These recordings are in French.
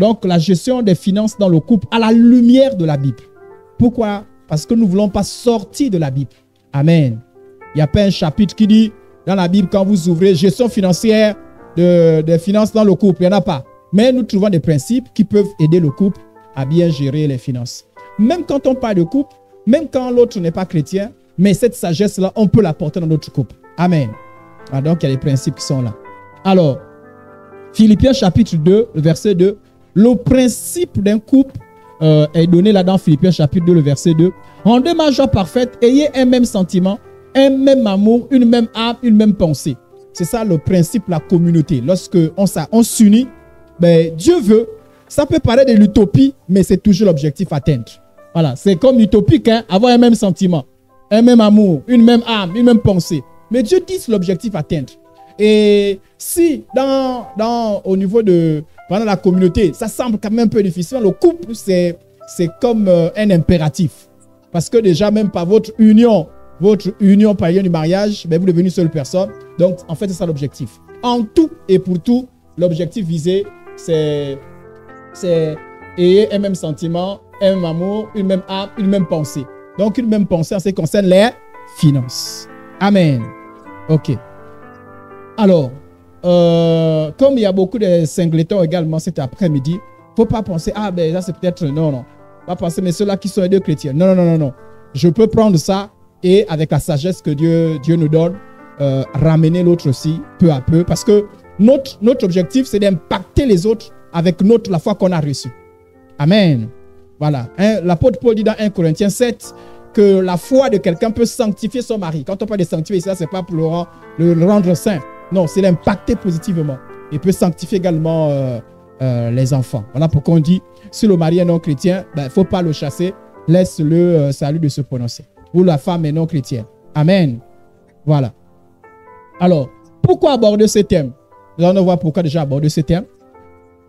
donc la gestion des finances dans le couple à la lumière de la Bible. Pourquoi? Parce que nous ne voulons pas sortir de la Bible. Amen. Il n'y a pas un chapitre qui dit dans la Bible, quand vous ouvrez gestion financière des finances dans le couple, il n'y en a pas. Mais nous trouvons des principes qui peuvent aider le couple à bien gérer les finances. Même quand on parle de couple, même quand l'autre n'est pas chrétien, mais cette sagesse-là, on peut l'apporter dans notre couple. Amen. Ah, donc, il y a des principes qui sont là. Alors, Philippiens chapitre 2, verset 2. Le principe d'un couple est donné là dans Philippiens chapitre 2, le verset 2. En deux joie parfaite, ayez un même sentiment, un même amour, une même âme, une même pensée. C'est ça le principe, la communauté. Lorsque on s'unit, ben, Dieu veut. Ça peut paraître de l'utopie, mais c'est toujours l'objectif à atteindre. Voilà, c'est comme utopique, hein, avoir un même sentiment, un même amour, une même âme, une même pensée. Mais Dieu dit l'objectif à atteindre. Et si au niveau de la communauté, ça semble quand même un peu difficile, le couple, c'est comme un impératif. Parce que déjà, même par votre union par lien du mariage, ben, vous devenez une seule personne. Donc, en fait, c'est ça l'objectif. En tout et pour tout, l'objectif visé, c'est ayez un même sentiment, un même amour, une même âme, une même pensée. Donc, une même pensée en ce qui concerne les finances. Amen. OK. Alors, comme il y a beaucoup de singletons également cet après-midi, il ne faut pas penser, ah ben ça c'est peut-être, non. Pas penser, mais ceux-là qui sont les deux chrétiens. Non. Je peux prendre ça et avec la sagesse que Dieu nous donne, ramener l'autre aussi, peu à peu. Parce que notre objectif, c'est d'impacter les autres avec la foi qu'on a reçue. Amen. Voilà. L'apôtre Paul dit dans 1 Corinthiens 7 que la foi de quelqu'un peut sanctifier son mari. Quand on parle de sanctifier, ça, ce n'est pas pour le rendre saint. Non, c'est l'impacter positivement. Il peut sanctifier également les enfants. Voilà pourquoi on dit, si le mari est non chrétien, il ne faut pas le chasser. Laisse-le salut de se prononcer. Ou la femme est non chrétienne. Amen. Voilà. Alors, pourquoi aborder ce thème? Nous allons voir pourquoi déjà aborder ce thème.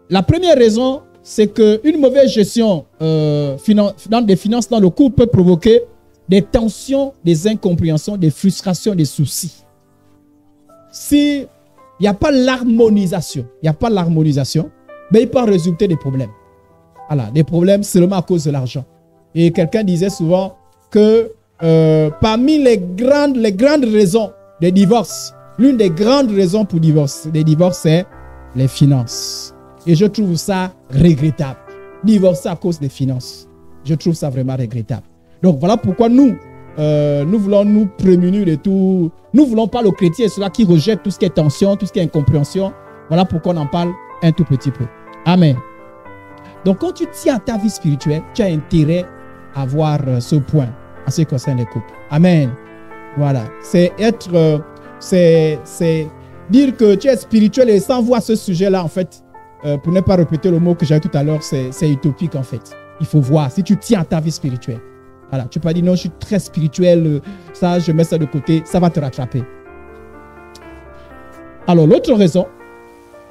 La première raison, c'est qu'une mauvaise gestion des finances dans le couple peut provoquer des tensions, des incompréhensions, des frustrations, des soucis. S'il n'y a pas l'harmonisation, ben il peut en résulter des problèmes. Voilà, des problèmes seulement à cause de l'argent. Et quelqu'un disait souvent que parmi les grandes raisons des divorces, l'une des grandes raisons pour des divorces, c'est les finances. Et je trouve ça regrettable. Divorcer à cause des finances. Je trouve ça vraiment regrettable. Donc voilà pourquoi nous voulons nous prémunir de tout. Nous ne voulons pas le chrétien, ceux-là qui rejettent tout ce qui est tension, tout ce qui est incompréhension. Voilà pourquoi on en parle un tout petit peu. Amen. Donc quand tu tiens à ta vie spirituelle, tu as intérêt à voir ce point en ce qui concerne les couples. Amen. Voilà. C'est dire que tu es spirituel et sans voir ce sujet-là, en fait, pour ne pas répéter le mot que j'ai dit tout à l'heure, c'est utopique en fait. Il faut voir si tu tiens à ta vie spirituelle. Voilà, tu peux pas dire non, je suis très spirituel, ça, je mets ça de côté, ça va te rattraper. Alors, l'autre raison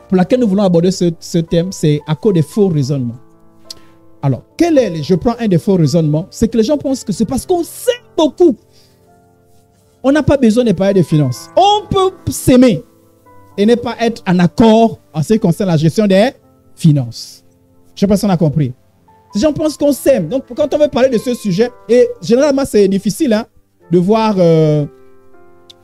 pour laquelle nous voulons aborder ce thème, c'est à cause des faux raisonnements. Alors, je prends un des faux raisonnements, c'est que les gens pensent que c'est parce qu'on s'aime beaucoup. On n'a pas besoin de parler de finances. On peut s'aimer et ne pas être en accord en ce qui concerne la gestion des finances. Je ne sais pas si on a compris. Les gens pensent qu'on s'aime. Donc, quand on veut parler de ce sujet, et généralement, c'est difficile de voir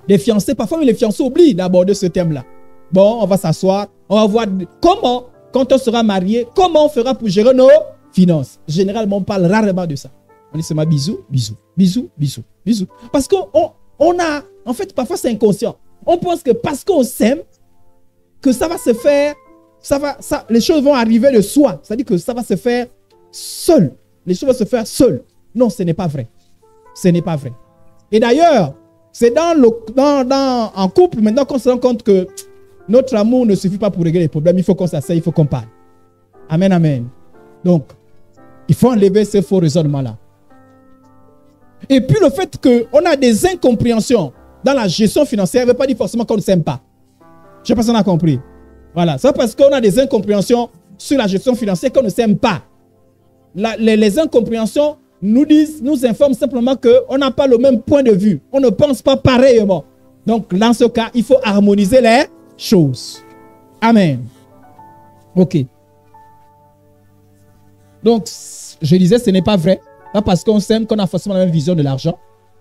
des fiancés. Parfois, les fiancés oublient d'aborder ce thème-là. Bon, on va s'asseoir, on va voir comment, quand on sera marié, comment on fera pour gérer nos finances. Généralement, on parle rarement de ça. On dit seulement bisous, bisous, bisous, bisous, bisous. Parce qu'on a, en fait, parfois c'est inconscient. On pense que parce qu'on s'aime, que ça va se faire, les choses vont arriver de soi. C'est-à-dire que ça va se faire seul. Les choses vont se faire seul. Non, ce n'est pas vrai. Ce n'est pas vrai. Et d'ailleurs, c'est en couple, maintenant qu'on se rend compte que notre amour ne suffit pas pour régler les problèmes. Il faut qu'on s'asseye, il faut qu'on parle. Amen, amen. Donc, il faut enlever ces faux raisonnements-là. Et puis le fait qu'on a des incompréhensions dans la gestion financière ne veut pas dire forcément qu'on ne s'aime pas. Je ne sais pas si on a compris. Voilà, c'est parce qu'on a des incompréhensions sur la gestion financière qu'on ne s'aime pas. Les incompréhensions nous informent simplement qu'on n'a pas le même point de vue. On ne pense pas pareillement. Donc, dans ce cas, il faut harmoniser les choses. Amen. OK. Donc, je disais, ce n'est pas vrai. Pas parce qu'on s'aime qu'on a forcément la même vision de l'argent.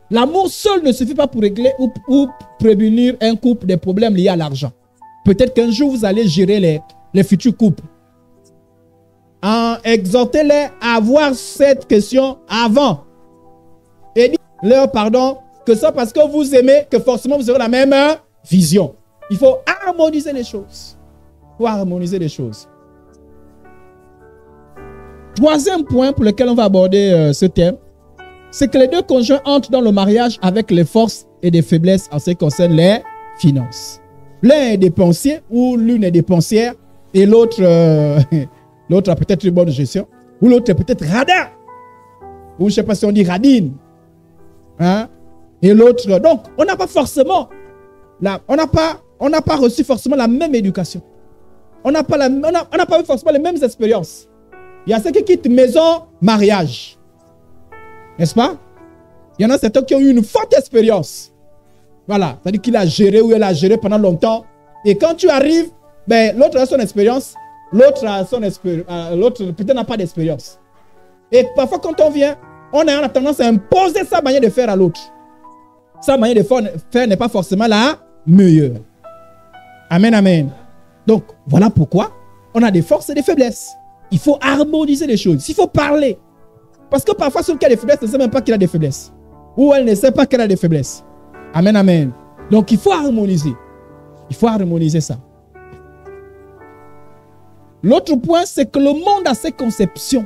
L'amour seul ne suffit pas pour régler ou prévenir un couple des problèmes liés à l'argent. Peut-être qu'un jour, vous allez gérer les futurs couples. Exhortez-les à voir cette question avant. Et dites-leur, pardon, que c'est parce que vous aimez que forcément vous aurez la même vision. Il faut harmoniser les choses. Il faut harmoniser les choses. Troisième point pour lequel on va aborder ce thème, c'est que les deux conjoints entrent dans le mariage avec les forces et des faiblesses en ce qui concerne les finances. L'un est dépensier ou l'une est dépensière et l'autre l'autre a peut-être une bonne gestion ou l'autre est peut-être radin ou je ne sais pas si on dit radine. Hein? Et l'autre, donc on n'a pas forcément, on n'a pas reçu forcément la même éducation. On n'a pas eu forcément les mêmes expériences. Il y a ceux qui quittent maison, mariage. N'est-ce pas? Il y en a certains qui ont eu une forte expérience. Voilà. C'est-à-dire qu'il a géré ou elle a géré pendant longtemps. Et quand tu arrives, ben, l'autre a son expérience. L'autre peut-être n'a pas d'expérience. Et parfois quand on vient, on a tendance à imposer sa manière de faire à l'autre. Sa manière de faire n'est pas forcément la meilleure. Amen, amen. Donc, voilà pourquoi on a des forces et des faiblesses. Il faut harmoniser les choses. Il faut parler. Parce que parfois, celui qui a des faiblesses ne sait même pas qu'il a des faiblesses. Ou elle ne sait pas qu'elle a des faiblesses. Amen, amen. Donc, il faut harmoniser. Il faut harmoniser ça. L'autre point, c'est que le monde a ses conceptions.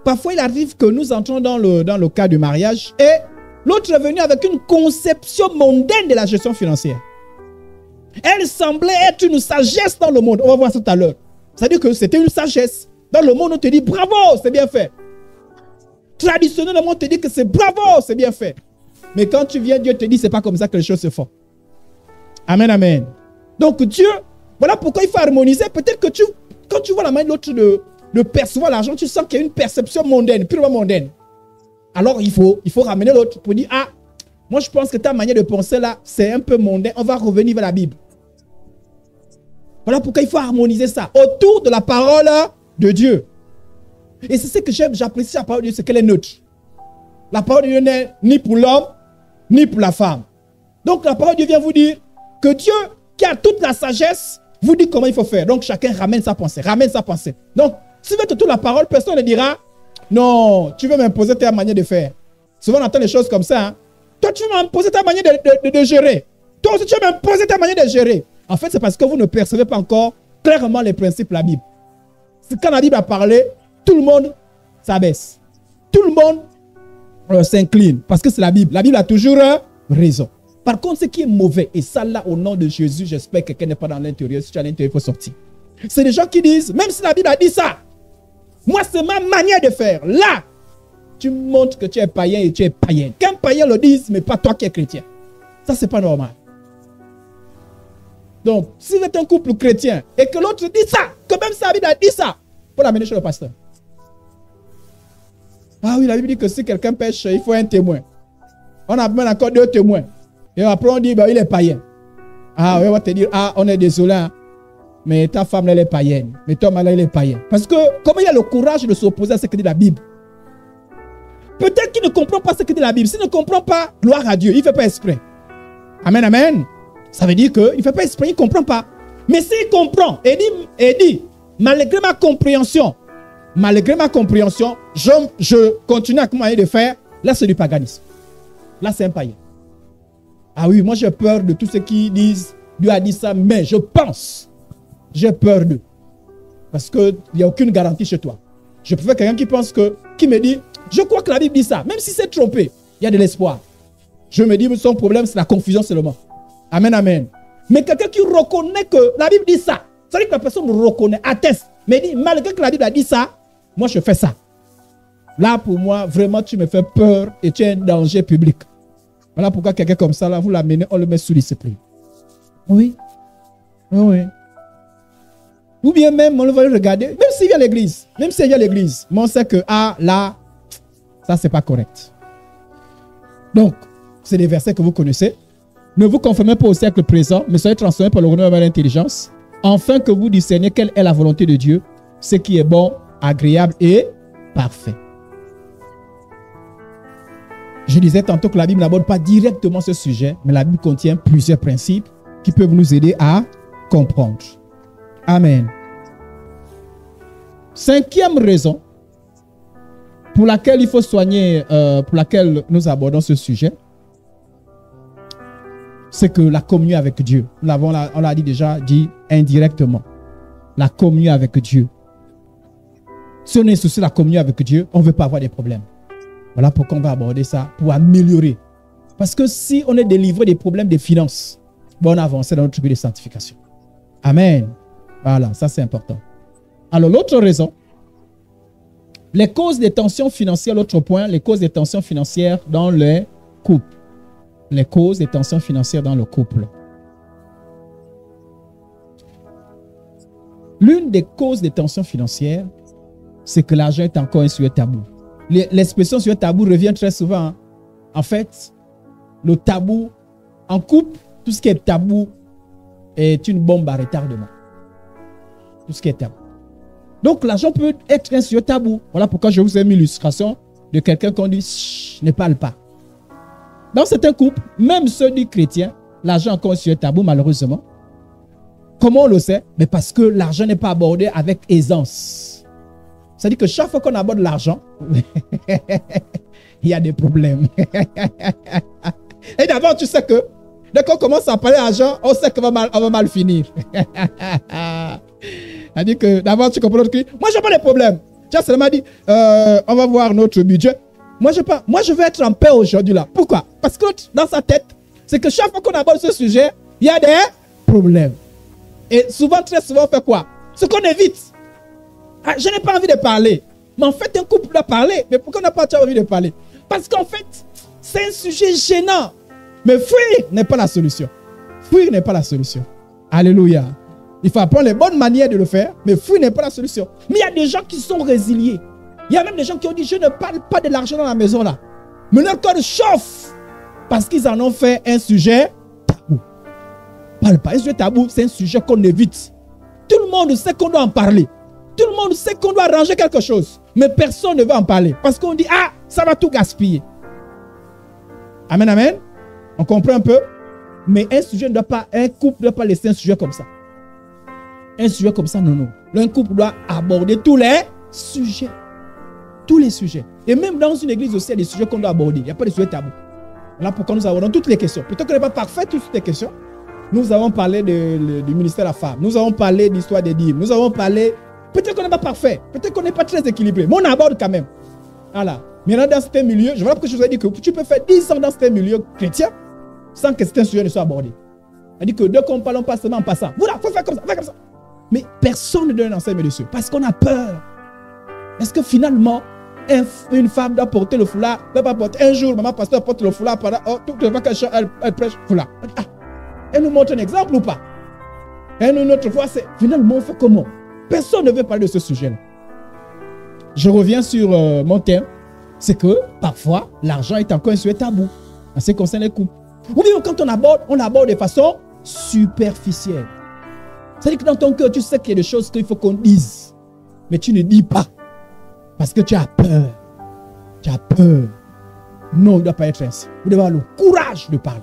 Parfois, il arrive que nous entrons dans le cas du mariage et l'autre est venu avec une conception mondaine de la gestion financière. Elle semblait être une sagesse dans le monde. On va voir ça tout à l'heure. C'est-à-dire que c'était une sagesse. Dans le monde, on te dit bravo, c'est bien fait. Traditionnellement, on te dit que c'est bravo, c'est bien fait. Mais quand tu viens, Dieu te dit, c'est pas comme ça que les choses se font. Amen, amen. Donc Dieu, voilà pourquoi il faut harmoniser. Peut-être que quand tu vois la main de l'autre de percevoir l'argent, tu sens qu'il y a une perception mondaine, purement mondaine. Alors il faut ramener l'autre pour dire, ah, moi je pense que ta manière de penser là, c'est un peu mondain. On va revenir vers la Bible. Voilà pourquoi il faut harmoniser ça autour de la parole de Dieu. Et c'est ce que j'apprécie la parole de Dieu, c'est qu'elle est neutre. La parole de Dieu n'est ni pour l'homme, ni pour la femme. Donc la parole de Dieu vient vous dire que Dieu, qui a toute la sagesse, vous dit comment il faut faire. Donc chacun ramène sa pensée, Donc, si vous êtes autour de la parole, personne ne dira, non, tu veux m'imposer ta manière de faire. Souvent on entend des choses comme ça. Hein. Toi, tu veux m'imposer ta manière de gérer. Toi aussi, tu veux m'imposer ta manière de gérer. En fait, c'est parce que vous ne percevez pas encore clairement les principes de la Bible. Quand la Bible a parlé, tout le monde s'abaisse. Tout le monde s'incline. Parce que c'est la Bible. La Bible a toujours raison. Par contre, ce qui est mauvais, et ça là, au nom de Jésus, j'espère que quelqu'un n'est pas dans l'intérieur. Si tu es à l'intérieur, il faut sortir. C'est des gens qui disent, même si la Bible a dit ça, moi, c'est ma manière de faire. Là, tu montres que tu es païen et tu es païen. Qu'un païen le dise, mais pas toi qui es chrétien. Ça, c'est pas normal. Donc, si vous êtes un couple chrétien et que l'autre dit ça, que même sa Bible a dit ça, il faut l'amener chez le pasteur. Ah oui, la Bible dit que si quelqu'un pêche, il faut un témoin. On a même encore 2 témoins. Et après, on dit, bah, il est païen. Ah oui, on va te dire, ah, on est désolé, hein, mais ta femme, elle est païenne. Mais toi, là, il est païen. Parce que, comment il a le courage de s'opposer à ce que dit la Bible? Peut-être qu'il ne comprend pas ce que dit la Bible. S'il ne comprend pas, gloire à Dieu, il ne fait pas exprès. Amen, amen. Ça veut dire qu'il ne fait pas exprès, il ne comprend pas. Mais s'il comprend et dit, malgré ma compréhension, je continue à comment de faire, là c'est du paganisme. Là c'est un païen. Ah oui, moi j'ai peur de tous ceux qui disent, Dieu a dit ça, mais je pense. J'ai peur d'eux. Parce qu'il n'y a aucune garantie chez toi. Je préfère quelqu'un qui me dit, je crois que la Bible dit ça. Même si c'est trompé, il y a de l'espoir. Je me dis, son problème c'est la confusion seulement. Amen, amen. Mais quelqu'un qui reconnaît que la Bible dit ça, ça veut dire que la personne reconnaît, atteste, mais dit, malgré que la Bible a dit ça, moi je fais ça. Là, pour moi, vraiment, tu me fais peur et tu es un danger public. Voilà pourquoi quelqu'un comme ça, là, vous l'amenez, on le met sous discipline. Oui. Oui. Ou bien même, on le va regarder, même s'il vient à l'église, mais on sait que, ah, là, ça, c'est pas correct. Donc, c'est des versets que vous connaissez. Ne vous conformez pas au siècle présent, mais soyez transformés par le renouveau de l'intelligence, afin que vous discerniez quelle est la volonté de Dieu, ce qui est bon, agréable et parfait. Je disais tantôt que la Bible n'aborde pas directement ce sujet, mais la Bible contient plusieurs principes qui peuvent nous aider à comprendre. Amen. Cinquième raison pour laquelle il faut soigner, pour laquelle nous abordons ce sujet, c'est que la communion avec Dieu. On l'a déjà dit indirectement. La communion avec Dieu. Si on est soucieux de la communion avec Dieu, on ne veut pas avoir des problèmes. Voilà pourquoi on va aborder ça, pour améliorer. Parce que si on est délivré des problèmes de finances, on avance dans notre vie de sanctification. Amen. Voilà, ça c'est important. Alors l'autre raison, les causes des tensions financières, l'autre point, les causes des tensions financières dans les couples. Les causes des tensions financières dans le couple. L'une des causes des tensions financières, c'est que l'argent est encore un sujet tabou. L'expression sujet tabou revient très souvent. Hein. En fait, le tabou, en couple, tout ce qui est tabou est une bombe à retardement. Tout ce qui est tabou. Donc, l'argent peut être un sujet tabou. Voilà pourquoi je vous ai mis l'illustration de quelqu'un qu'on dit, ne parle pas. Dans certains couples, même ceux du chrétien, l'argent est encore un sujet tabou, malheureusement. Comment on le sait? Mais parce que l'argent n'est pas abordé avec aisance. C'est-à-dire que chaque fois qu'on aborde l'argent, il y a des problèmes. Et d'abord, tu sais que dès qu'on commence à parler d'argent, on sait qu'on va mal finir. C'est-à-dire que d'abord, tu comprends que moi, je n'ai pas de problème. Tu as seulement dit, on va voir notre budget. Moi, je veux être en paix aujourd'hui là. Pourquoi? Parce que dans sa tête, c'est que chaque fois qu'on aborde ce sujet, il y a des problèmes. Et souvent, très souvent, on fait quoi? Ce qu'on évite. Ah, je n'ai pas envie de parler. Mais en fait, un couple doit parler. Mais pourquoi on n'a pas envie de parler? Parce qu'en fait, c'est un sujet gênant. Mais fuir n'est pas la solution. Fuir n'est pas la solution. Alléluia. Il faut apprendre les bonnes manières de le faire, mais fuir n'est pas la solution. Mais il y a des gens qui sont résiliés. Il y a même des gens qui ont dit, je ne parle pas de l'argent dans la maison là. Mais leur cœur chauffe parce qu'ils en ont fait un sujet tabou. Parle pas. Un sujet tabou, c'est un sujet qu'on évite. Tout le monde sait qu'on doit en parler. Tout le monde sait qu'on doit arranger quelque chose. Mais personne ne veut en parler. Parce qu'on dit, ah, ça va tout gaspiller. Amen, amen. On comprend un peu. Mais un couple ne doit pas laisser un sujet comme ça. Un sujet comme ça, non, non. Un couple doit aborder tous les sujets. Tous les sujets. Et même dans une église aussi, il y a des sujets qu'on doit aborder. Il n'y a pas de sujets tabous. Là, pourquoi nous abordons toutes les questions. Peut-être qu'on n'est pas parfait toutes les questions. Nous avons parlé du ministère de la femme. Nous avons parlé de l'histoire des dîmes. Nous avons parlé... Peut-être qu'on n'est pas parfait. Peut-être qu'on n'est pas très équilibré. Mais on aborde quand même. Voilà. Maintenant, dans certains milieux, je vois pourquoi je vous ai dit que tu peux faire 10 ans dans certains milieux chrétiens sans que certains sujets ne soient abordés. C'est-à-dire que dès qu'on parle, on passe seulement en passant. Voilà, il faut faire comme ça, faire comme ça. Mais personne ne donne un enseignement dessus parce qu'on a peur. Est-ce que finalement, une femme doit porter le foulard, ne doit pas porter un jour, maman pasteur porte le foulard pendant toutes les fois qu'elle prêche foulard. Elle nous montre un exemple ou pas? Et nous, notre foi, c'est finalement, on fait comment? Personne ne veut parler de ce sujet-là. Je reviens sur mon thème. C'est que parfois, l'argent est encore un sujet tabou en ce qui concerne les couples. Ou bien quand on aborde de façon superficielle. C'est-à-dire que dans ton cœur, tu sais qu'il y a des choses qu'il faut qu'on dise. Mais tu ne dis pas. Parce que tu as peur. Tu as peur. Non, il ne doit pas être ainsi. Vous devez avoir le courage de parler.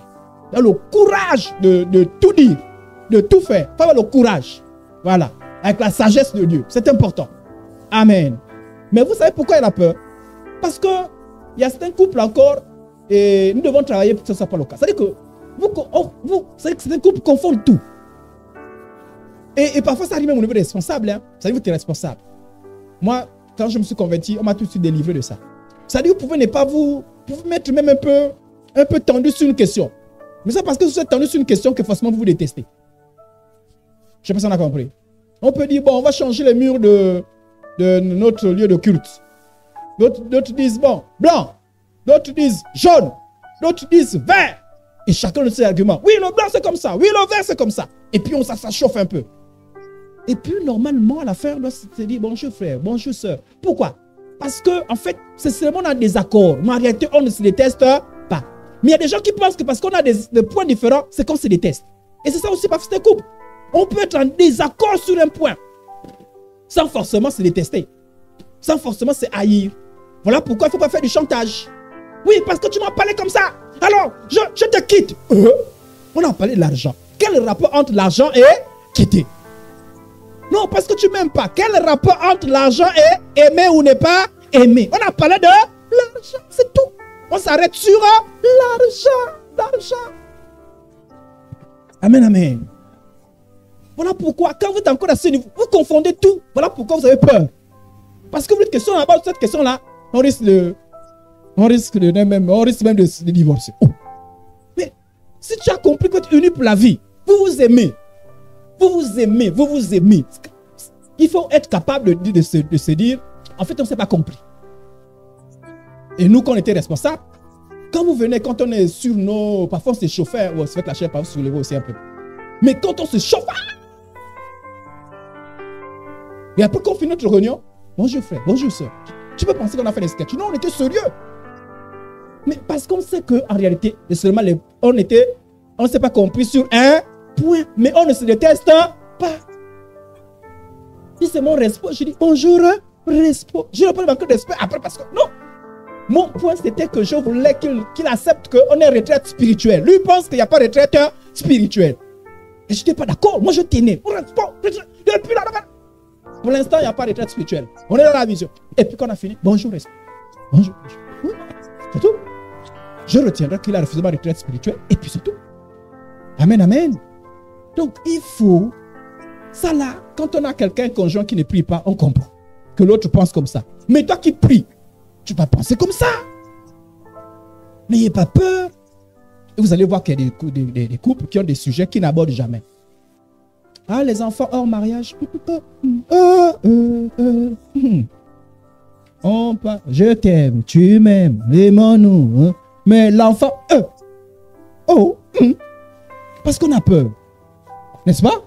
Vous devez avoir le courage de tout dire. De tout faire. Il faut avoir le courage. Voilà. Avec la sagesse de Dieu. C'est important. Amen. Mais vous savez pourquoi il a peur? Parce qu'il y a certains couples encore et nous devons travailler pour que ce ne soit pas le cas. C'est-à-dire que certains couples confondent tout. Et parfois, ça arrive même au niveau des responsables. Hein. C'est-à-dire que vous êtes responsable. Moi, quand je me suis converti, on m'a tout de suite délivré de ça. C'est-à-dire que vous pouvez ne pas vous mettre même un peu tendu sur une question. Mais c'est parce que vous êtes tendu sur une question que forcément vous vous détestez. Je ne sais pas si on a compris. On peut dire, bon, on va changer les murs de notre lieu de culte. D'autres disent, bon, blanc. D'autres disent, jaune. D'autres disent, vert. Et chacun de ses arguments. Oui, le blanc, c'est comme ça. Oui, le vert, c'est comme ça. Et puis, ça chauffe un peu. Et puis, normalement, à la fin, on doit se dire, bonjour frère, bonjour soeur. Pourquoi? Parce que, en fait, c'est seulement un désaccord. Mais en réalité, on ne se déteste pas. Mais il y a des gens qui pensent que parce qu'on a des points différents, c'est qu'on se déteste. Et c'est ça aussi parce que c'est un couple. On peut être en désaccord sur un point, sans forcément se détester. sans forcément se haïr. Voilà pourquoi il ne faut pas faire du chantage. Oui, parce que tu m'as parlé comme ça. Alors, je te quitte. On a parlé de l'argent. Quel rapport entre l'argent et quitter? Non, parce que tu ne m'aimes pas. Quel rapport entre l'argent et aimer ou ne pas aimer? On a parlé de l'argent, c'est tout. On s'arrête sur l'argent. Amen, amen. Voilà pourquoi, quand vous êtes encore à ce niveau, vous confondez tout. Voilà pourquoi vous avez peur. Parce que vous êtes question là-bas, cette question-là, on risque même de divorcer. Oh. Mais si tu as compris que tu es uni pour la vie, vous vous aimez. Il faut être capable de se dire, en fait, on ne s'est pas compris. Et nous, quand on était responsables, quand vous venez, quand on est sur nos... Parfois, on se chauffe, on se fait la chair, parfois, se soulever aussi un peu. Mais quand on se chauffe... Et après qu'on finit notre réunion, bonjour frère, bonjour soeur. Tu peux penser qu'on a fait des sketchs. Non, on était sérieux. Mais parce qu'on sait qu'en réalité, seulement on ne s'est pas compris sur un point. Mais on ne se déteste pas. Si c'est mon respect, je dis bonjour, respect. Je ne parle pas de respect après parce que non. Mon point c'était que je voulais qu'il accepte qu'on est retraite spirituelle. Lui pense qu'il n'y a pas de retraite spirituelle. Et je n'étais pas d'accord. Moi je tenais. Depuis là, pour l'instant, il n'y a pas de retraite spirituelle. On est dans la vision. Et puis quand on a fini, bonjour, respect. Bonjour. Oui, c'est tout. Je retiendrai qu'il a refusé ma retraite spirituelle. Et puis c'est tout. Amen, amen. Donc il faut, ça là, quand on a quelqu'un conjoint qui ne prie pas, on comprend que l'autre pense comme ça. Mais toi qui pries, tu vas penser comme ça. N'ayez pas peur. Et vous allez voir qu'il y a des couples qui ont des sujets qu'ils n'abordent jamais. Ah, les enfants hors mariage. Je t'aime, tu m'aimes, aimons-nous. Hein? Mais l'enfant, parce qu'on a peur. N'est-ce pas?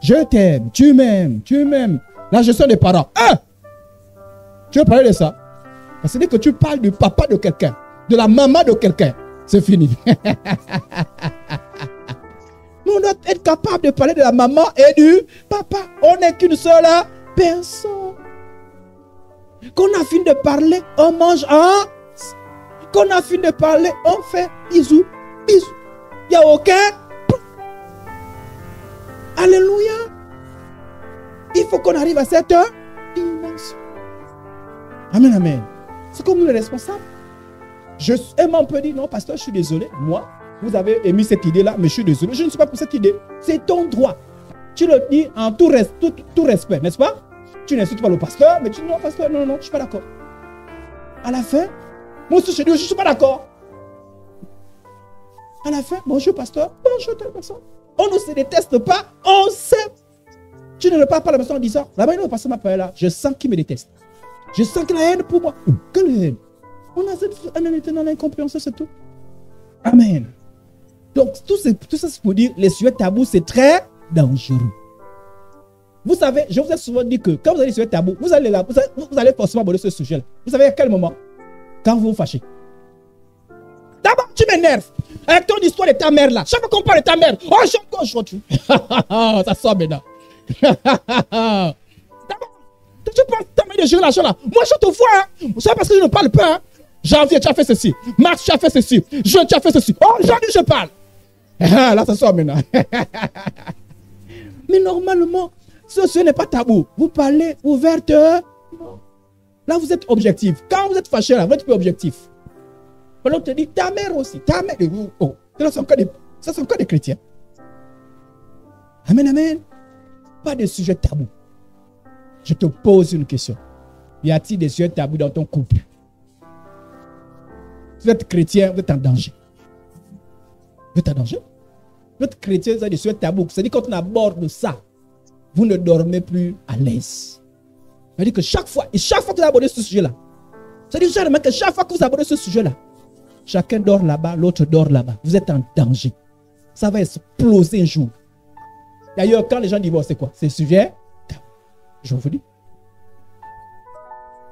Je t'aime, tu m'aimes. La gestion des parents. Tu veux parler de ça? Parce que dès que tu parles du papa de quelqu'un, de la maman de quelqu'un, c'est fini. Nous, on doit être capable de parler de la maman et du papa. On n'est qu'une seule personne. Qu'on a fini de parler, on mange Qu'on a fini de parler, on fait bisous. Il n'y a aucun. Alléluia. Il faut qu'on arrive à cette dimension. Amen, amen. C'est comme nous les responsables. On peut dire, non, pasteur, je suis désolé. Moi, vous avez émis cette idée-là, mais je suis désolé. Je ne suis pas pour cette idée. C'est ton droit. Tu le dis en tout respect, n'est-ce pas? Tu n'insultes pas le pasteur, mais tu dis non, pasteur, non, je ne suis pas d'accord. À la fin, moi aussi, je dis, je ne suis pas d'accord. À la fin, bonjour, pasteur, bonjour, telle personne. On ne se déteste pas, on sait. Tu ne repars pas à la personne en disant, là-bas, le pasteur m'a parlé là, je sens qu'il me déteste. Je sens qu'il a haine pour moi. Quelle haine? On était dans l'incompréhension, c'est tout. Amen. Donc, tout ça, c'est pour dire, les sujets tabous, c'est très dangereux. Vous savez, je vous ai souvent dit que quand vous avez des sujets tabous, vous allez forcément aborder ce sujet-là. Vous savez à quel moment? Quand vous vous fâchez. D'abord, tu m'énerves. Avec ton histoire de ta mère là. Chaque fois qu'on parle de ta mère, oh, je continue. Ça sort maintenant. D'abord, tu penses ta mère de jouer l'argent là. Moi, je te vois. Hein. Vous savez parce que je ne parle pas. Hein. Janvier, tu as fait ceci. Mars, tu as fait ceci. Juin, tu as fait ceci. Oh, aujourd'hui, je parle. Là, ça sort maintenant. Mais normalement, ce n'est pas tabou. Vous parlez ouvertement. Là, vous êtes objectif. Quand vous êtes fâché, là, vous êtes plus objectif. Alors, on te dit, ta mère aussi. Ta mère. Oh, ça, c'est encore des chrétiens. Amen, amen. Pas de sujet tabou. Je te pose une question. Y a-t-il des sujets tabous dans ton couple? Vous êtes chrétien, vous êtes en danger. Vous êtes en danger? Vous êtes chrétien, vous avez des sujets tabous. C'est-à-dire quand on aborde ça, vous ne dormez plus à l'aise. C'est-à-dire que chaque fois que vous abordez ce sujet-là, c'est-à-dire que chaque fois que vous abordez ce sujet-là, chacun dort là-bas, l'autre dort là-bas. Vous êtes en danger. Ça va exploser un jour. D'ailleurs, quand les gens divorcent, c'est quoi? C'est sujet tabou. Je vous dis.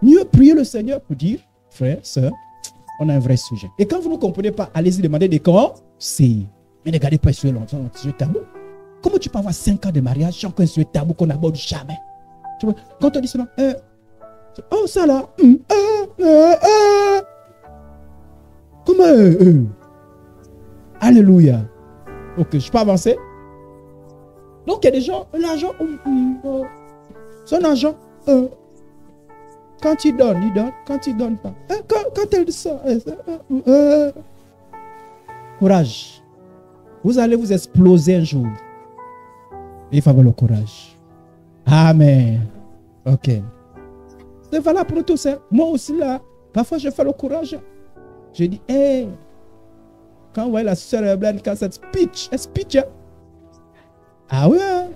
Mieux prier le Seigneur pour dire, frère, sœur, on a un vrai sujet. Et quand vous ne comprenez pas, allez-y demander des conseils. Mais ne gardez pas sur longtemps un sujet tabou. Comment tu peux avoir 5 ans de mariage sans qu'un sujet tabou qu'on n'aborde jamais? Quand on dit cela, oh ça là, comment Alléluia. Ok, je peux avancer. Donc il y a des gens, l'argent, son argent, quand il donne, quand il donne pas. Quand elle sort, courage. Vous allez vous exploser un jour. Il faut avoir le courage. Amen. Ok. C'est valable pour nous tous. Hein. Moi aussi là, parfois je fais le courage. Je dis, hey, quand vous voyez la sœur Evelyn, quand cette speech, elle speech. Hein. Ah oui. Hein.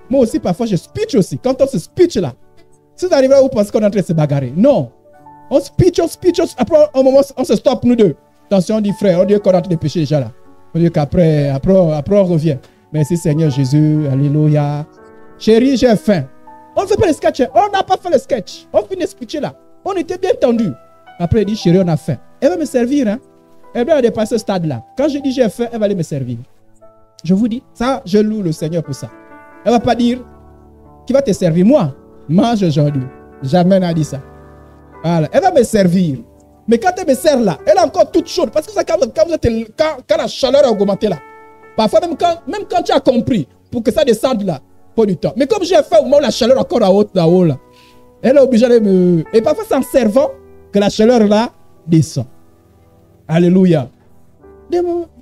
Moi aussi, parfois je speech aussi. Quand on se speech là, si vous arrivez là, vous pensez qu'on est en train de se bagarrer. Non. On speech. Après, au moment, on se stoppe nous deux. Attention, on dit frère, on dit qu'on est en train de pécher déjà là. On dit qu'après, on revient. Merci Seigneur Jésus, alléluia. Chérie, j'ai faim. On ne fait pas le sketch. On n'a pas fait le sketch. On finit de speecher là. On était bien tendu. Après, il dit, chérie, on a faim. Elle va me servir. Hein? Elle va dépasser ce stade-là. Quand je dis j'ai faim, elle va aller me servir. Je vous dis, ça, je loue le Seigneur pour ça. Elle ne va pas dire, qui va te servir? Moi, mange aujourd'hui. Jamais n'a dit ça. Voilà. Elle va me servir. Mais quand elle me sert là, elle est encore toute chaude. Parce que ça, quand la chaleur a augmenté là, parfois même quand tu as compris, pour que ça descende là, pas du temps. Mais comme j'ai fait au moment où la chaleur est encore à haut là, elle est obligée de me... Et parfois c'est en servant que la chaleur là descend. Alléluia.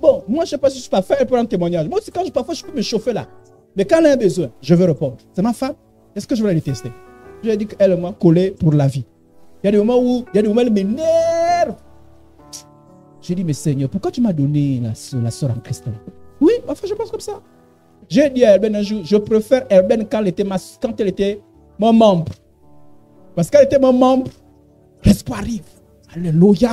Bon, moi je ne sais pas si je suis pas fait, elle peut rendre témoignage. Moi aussi parfois je peux me chauffer là. Mais quand elle a un besoin, je veux répondre. C'est ma femme. Est-ce que je vais la détester? Je lui ai dit qu'elle m'a collé pour la vie. Il y a des moments où elle m'énerve. J'ai dit, mais Seigneur, pourquoi tu m'as donné la soeur en Christ? Oui, enfin, je pense comme ça. J'ai dit à Herben un jour, je préfère Herben quand elle était mon membre. Parce qu'elle était mon membre, l'espoir arrive. Alléluia.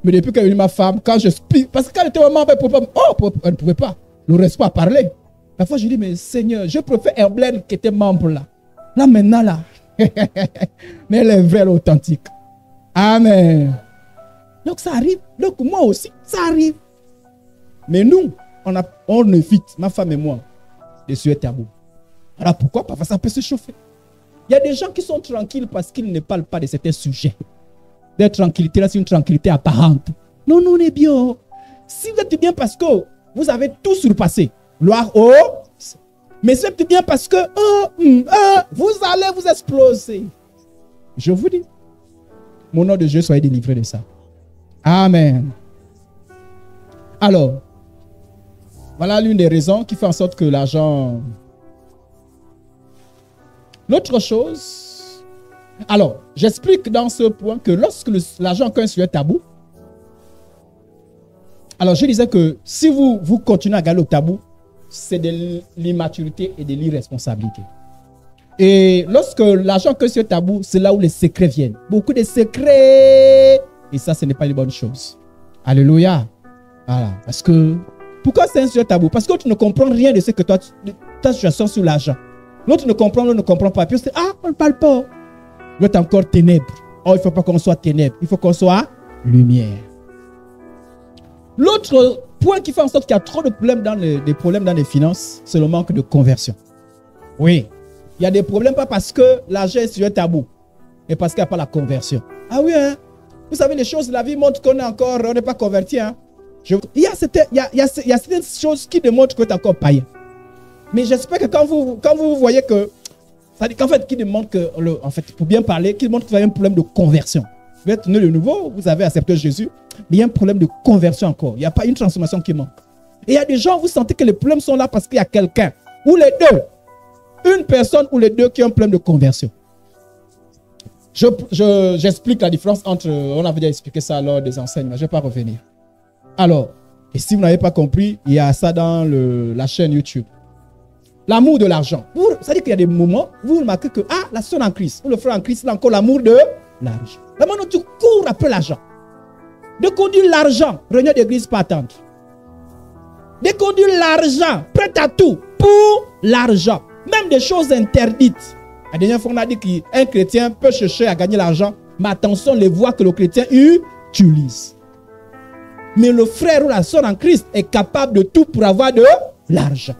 Mais depuis qu'elle est ma femme, quand je speak, parce que quand elle était mon membre, elle ne pouvait pas. Le respect à parler. Parfois, je dis, mais Seigneur, je préfère Herben qui était membre là. Là, maintenant, là. Mais elle est vraie, elle est authentique. Amen. Donc ça arrive. Donc moi aussi, ça arrive. Mais nous, on évite, ma femme et moi, de suer tabou. Alors pourquoi? Parce que ça peut se chauffer. Il y a des gens qui sont tranquilles parce qu'ils ne parlent pas de certains sujets. Cette tranquillité là, c'est une tranquillité apparente. Non, on est bien. Si vous êtes bien parce que vous avez tout surpassé, gloire au... Mais c'est bien parce que vous allez vous exploser. Je vous dis. Mon nom de Dieu, soyez délivré de ça. Amen. Alors, voilà l'une des raisons qui fait en sorte que l'argent... L'autre chose... Alors, j'explique dans ce point que lorsque l'argent est un sujet tabou, alors je disais que si vous continuez à garder le tabou, c'est de l'immaturité et de l'irresponsabilité. Et lorsque l'argent que c'est tabou, c'est là où les secrets viennent. Beaucoup de secrets. Et ça, ce n'est pas une bonne chose. Alléluia. Voilà. Parce que, pourquoi c'est un sujet tabou? Parce que tu ne comprends rien de ce que toi, ta situation sur l'argent. L'autre ne comprend pas. Puis c'est, on ne parle pas. L'autre encore ténèbres. Oh, il ne faut pas qu'on soit ténèbres. Il faut qu'on soit lumière. L'autre point qui fait en sorte qu'il y a trop de problèmes des problèmes dans les finances, c'est le manque de conversion. Oui. Il y a des problèmes pas parce que l'argent est sur un tabou, mais parce qu'il n'y a pas la conversion. Ah oui, hein? Vous savez, les choses de la vie montrent qu'on est encore, on n'est pas converti. Hein? Il y a certaines choses qui démontrent que tu es encore païen. Mais j'espère que quand vous voyez que, ça dit qu'en fait, qui démontre que, en fait, pour bien parler, qui démontre que vous avez un problème de conversion. Vous êtes né de nouveau, vous avez accepté Jésus, mais il y a un problème de conversion encore. Il n'y a pas une transformation qui manque. Et il y a des gens, vous sentez que les problèmes sont là parce qu'il y a quelqu'un, ou les deux. Une personne ou les deux qui ont un problème de conversion. J'explique la différence entre... On avait déjà expliqué ça lors des enseignements. Je ne vais pas revenir. Alors, et si vous n'avez pas compris, il y a ça dans la chaîne YouTube. L'amour de l'argent. C'est-à-dire qu'il y a des moments où vous remarquez que la soeur en Christ, ou le frère en Christ, il a encore l'amour de l'argent. La moment où tu cours après l'argent. Dès qu'on dit l'argent, réunion d'église pas attendre. Dès qu'on dit l'argent, prête à tout pour l'argent. Même des choses interdites. La dernière fois, on a dit qu'un chrétien peut chercher à gagner l'argent, mais attention, les voies que le chrétien utilise. Mais le frère ou la soeur en Christ est capable de tout pour avoir de l'argent.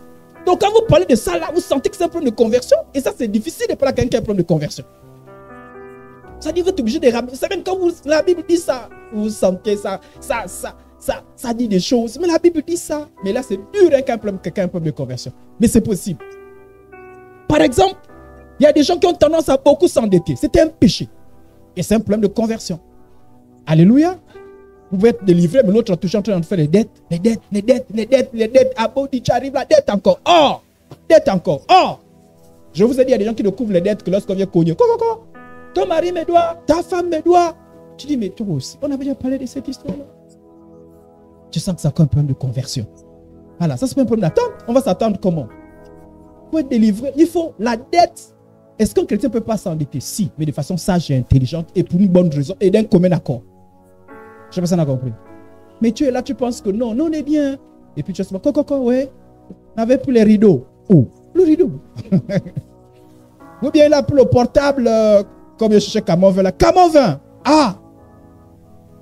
Donc, quand vous parlez de ça, là, vous sentez que c'est un problème de conversion. Et ça, c'est difficile de parler à quelqu'un qui a un problème de conversion. Ça dit, vous êtes obligé de ramener. C'est même quand la Bible dit ça, vous sentez ça dit des choses. Mais la Bible dit ça. Mais là, c'est dur hein, quelqu'un a un problème de conversion. Mais c'est possible. Par exemple, il y a des gens qui ont tendance à beaucoup s'endetter. C'est un péché. Et c'est un problème de conversion. Alléluia. Vous pouvez être délivré, mais l'autre est toujours en train de faire les dettes. Ah bon, tu arrives, la dette encore. Oh! Dette encore. Oh! Je vous ai dit, il y a des gens qui ne couvrent les dettes que lorsqu'on vient cogner. Quoi? Ton mari me doit, ta femme me doit. Tu dis, mais toi aussi, on avait déjà parlé de cette histoire-là. Tu sens que c'est encore un problème de conversion. Voilà, ça c'est pas un problème d'attente. On va s'attendre comment? Pour être délivré, il faut la dette. Est-ce qu'un chrétien ne peut pas s'endetter? Si, mais de façon sage et intelligente et pour une bonne raison et d'un commun accord. Je ne sais pas si on a compris. Mais tu es là, tu penses que non, on est bien. Et puis tu te dis, ouais, on avait plus les rideaux. Oh, le rideau. Ou bien là, pour le portable, comme je cherchais Camon 20 là. Camon 20. Ah!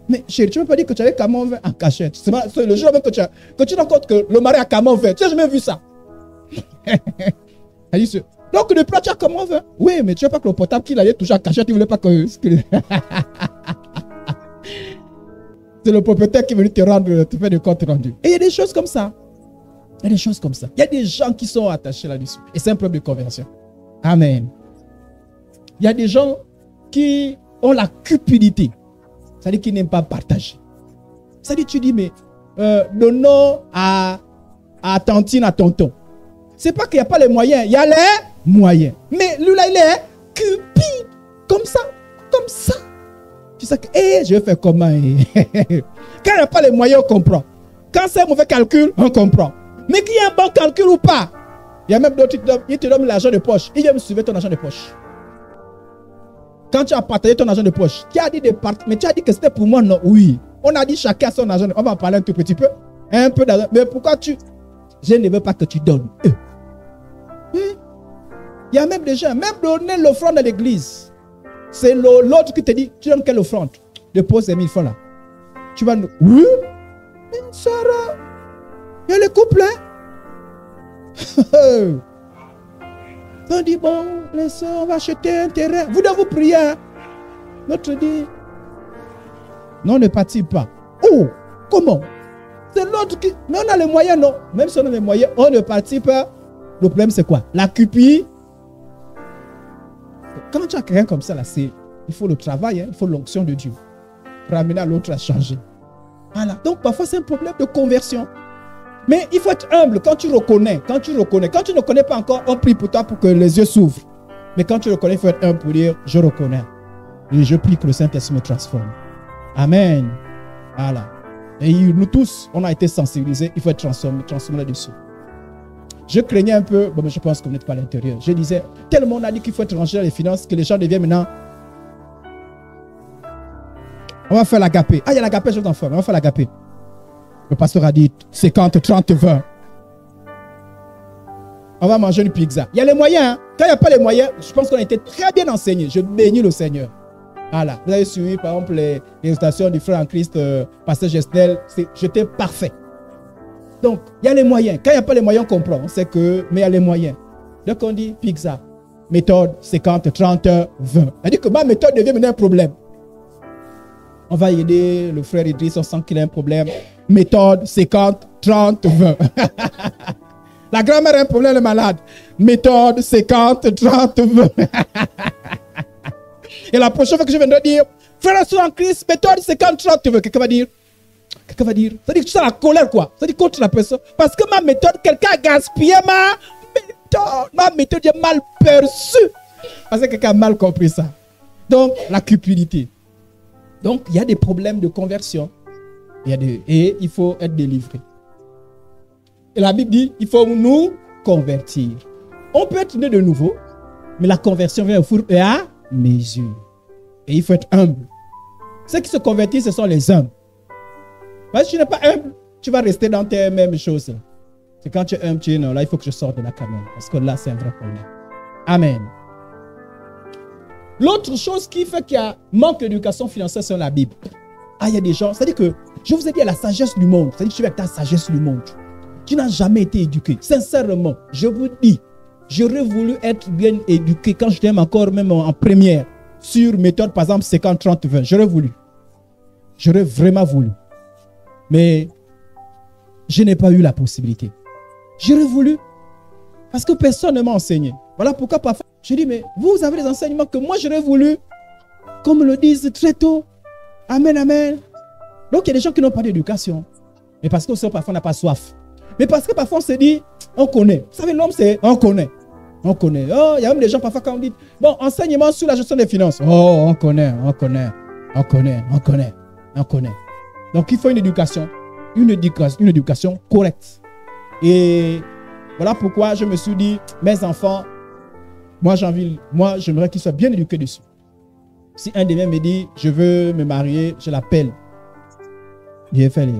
Mais chérie, tu ne peux pas dire que tu avais Camon 20 en cachette. C'est le jour même que tu te rends compte que le mari a Camon 20. Tu n'as jamais vu ça. Donc, depuis là, tu as Camon 20. Oui, mais tu ne sais pas que le portable qu'il allait toucher en cachette, il ne voulait pas que. C'est le propriétaire qui est venu te faire des comptes rendus. Et il y a des choses comme ça. Il y a des choses comme ça. Il y a des gens qui sont attachés là-dessus. Et c'est un problème de conversion. Amen. Il y a des gens qui ont la cupidité. C'est-à-dire qu'ils n'aiment pas partager. C'est-à-dire tu dis, mais donnons à tantine, à tonton. C'est pas qu'il n'y a pas les moyens. Il y a les moyens. Mais lui là, il est cupide. Comme ça. Comme ça. Tu sais que, je vais faire comment? Quand il n'y a pas les moyens, on comprend. Quand c'est un mauvais calcul, on comprend. Mais qu'il y ait un bon calcul ou pas, il y a même d'autres qui te donnent l'argent de poche. Il vient me suivre ton argent de poche. Quand tu as partagé ton argent de poche, qui a dit de partager? Mais tu as dit que c'était pour moi, non? Oui. On a dit chacun son argent. On va en parler un tout petit peu. Un peu d'argent. Mais pourquoi je ne veux pas que tu donnes. Il y a même des gens, même donner l'offrande à l'église. C'est l'autre qui te dit, tu donnes quelle offrande? Dépose ces 1000 francs là. Tu vas nous... Oui? Sarah, il y a les couples, hein? On dit, bon, les soeurs, on va acheter un terrain. Vous devez vous prier. Hein? L'autre dit, non, ne participe pas. Oh, comment? C'est l'autre qui... Mais on a les moyens, non? Même si on a les moyens, on ne participe pas. Le problème, c'est quoi? La cupide. Quand tu as quelqu'un comme ça, là, il faut le travail, hein? Il faut l'onction de Dieu. Pour amener l'autre à changer. Voilà. Donc, parfois, c'est un problème de conversion. Mais il faut être humble quand tu reconnais. Quand tu ne connais pas encore, on prie pour toi pour que les yeux s'ouvrent. Mais quand tu reconnais, il faut être humble pour dire, je reconnais. Et je prie que le Saint-Esprit me transforme. Amen. Voilà. Et nous tous, on a été sensibilisés. Il faut être transformé là-dessus. Je craignais un peu, bon, mais je pense que vous n'êtes pas à l'intérieur. Je disais, tellement on a dit qu'il faut être rangé dans les finances que les gens deviennent maintenant. On va faire l'agapé. Ah, il y a l'agapé, je t'en fais. On va faire l'agapé. Le pasteur a dit 50, 30, 20. On va manger une pizza. Il y a les moyens. Hein? Quand il n'y a pas les moyens, je pense qu'on a été très bien enseignés. Je bénis le Seigneur. Voilà. Vous avez suivi, par exemple, les exhortations du frère en Christ, pasteur Gestel. J'étais parfait. Donc, il y a les moyens. Quand il n'y a pas les moyens, on comprend. On sait que, mais il y a les moyens. Donc, on dit pizza. Méthode 50, 30, 20. C'est-à-dire que ma méthode devient maintenant un problème. On va aider le frère Idriss, on sent qu'il a un problème. Méthode 50, 30, 20. La grand-mère a un problème, elle est malade. Méthode 50, 30, 20. Et la prochaine fois que je viendrai dire, frère en Christ, méthode 50, 30, 20. Quelqu'un va dire, c'est-à-dire que tu sens la colère, quoi. C'est-à-dire contre la personne. Parce que ma méthode, quelqu'un a gaspillé ma méthode. Ma méthode est mal perçue. Parce que quelqu'un a mal compris ça. Donc, la cupidité. Donc, il y a des problèmes de conversion. Et il faut être délivré. Et la Bible dit, il faut nous convertir. On peut être né de nouveau, mais la conversion vient au fur et à mesure. Et il faut être humble. Ceux qui se convertissent, ce sont les humbles. Parce que si tu n'es pas humble, tu vas rester dans tes mêmes choses. C'est quand tu es humble, tu dis non, là, il faut que je sorte de la caméra. Parce que là, c'est un vrai problème. Amen. L'autre chose qui fait qu'il y a manque d'éducation financière sur la Bible. Ah, il y a des gens, c'est-à-dire que, je vous ai dit, il y a la sagesse du monde. C'est-à-dire que tu es avec ta sagesse du monde. qui n'a jamais été éduqué, sincèrement, je vous dis, j'aurais voulu être bien éduqué quand j'étais encore même en première, sur méthode, par exemple, 50, 30, 20. J'aurais voulu. J'aurais vraiment voulu. Mais je n'ai pas eu la possibilité. J'aurais voulu. Parce que personne ne m'a enseigné. Voilà pourquoi parfois, je dis, mais vous avez des enseignements que moi j'aurais voulu, comme le disent très tôt. Amen, amen. Donc il y a des gens qui n'ont pas d'éducation. Mais parce que parfois on n'a pas soif. Mais parce que parfois on se dit, on connaît. Vous savez, l'homme c'est, on connaît. On connaît. Oh, il y a même des gens parfois quand on dit, bon, enseignement sur la gestion des finances. Oh, on connaît, on connaît, on connaît, on connaît, on connaît. Donc il faut une éducation correcte. Et voilà pourquoi je me suis dit, mes enfants, moi j'aimerais qu'ils soient bien éduqués dessus. Si un des mêmes me dit, je veux me marier, je l'appelle.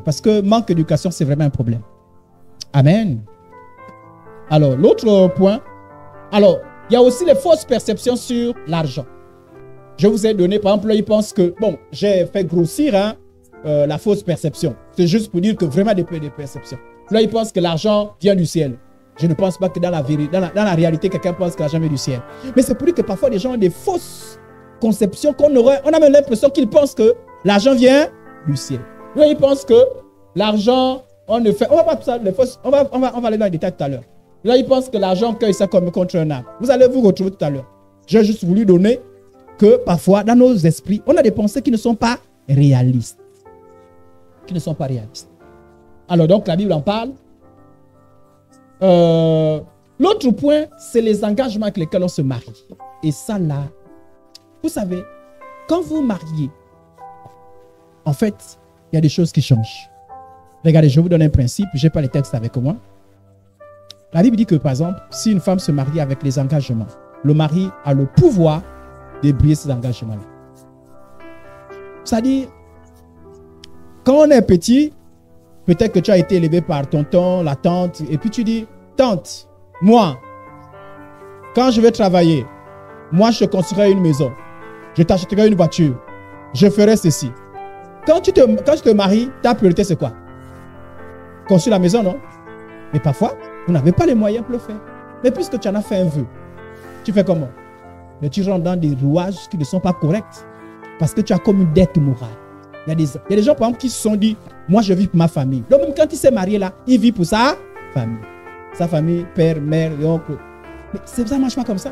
Parce que manque d'éducation, c'est vraiment un problème. Amen. Alors, l'autre point, alors, il y a aussi les fausses perceptions sur l'argent. Je vous ai donné, par exemple, là, ils pensent que, bon, j'ai fait grossir la fausse perception. C'est juste pour dire que vraiment des perceptions. Là, ils pensent que l'argent vient du ciel. Je ne pense pas que dans la réalité, quelqu'un pense que l'argent vient du ciel. Mais c'est pour dire que parfois, les gens ont des fausses conceptions qu'on aurait. On a même l'impression qu'ils pensent que l'argent vient du ciel. Là, ils pensent que l'argent, on ne fait. On va pas ça, les fausses. On va aller dans les détails tout à l'heure. Là, ils pensent que l'argent cueille ça comme contre un arbre. Vous allez vous retrouver tout à l'heure. J'ai juste voulu donner que parfois, dans nos esprits, on a des pensées qui ne sont pas réalistes. Qui ne sont pas réalistes. Alors donc, la Bible en parle. L'autre point, c'est les engagements avec lesquels on se marie. Et ça là, vous savez, quand vous mariez, en fait, il y a des choses qui changent. Regardez, je vous donne un principe, je n'ai pas les textes avec moi. La Bible dit que, par exemple, si une femme se marie avec les engagements, le mari a le pouvoir de briser ces engagements-là. C'est-à-dire, quand on est petit, peut-être que tu as été élevé par tonton, la tante, et puis tu dis, tante, moi, quand je vais travailler, moi je construirai une maison, je t'achèterai une voiture, je ferai ceci. Quand tu te maries, ta priorité c'est quoi? Construire la maison, non? Mais parfois, vous n'avez pas les moyens pour le faire. Mais puisque tu en as fait un vœu, tu fais comment? Mais tu rentres dans des rouages qui ne sont pas corrects parce que tu as comme une dette morale. Il y a des gens, par exemple, qui se sont dit, moi, je vis pour ma famille. Donc, même quand il s'est marié là, il vit pour sa famille. Sa famille, père, mère et oncle. Mais ça ne marche pas comme ça.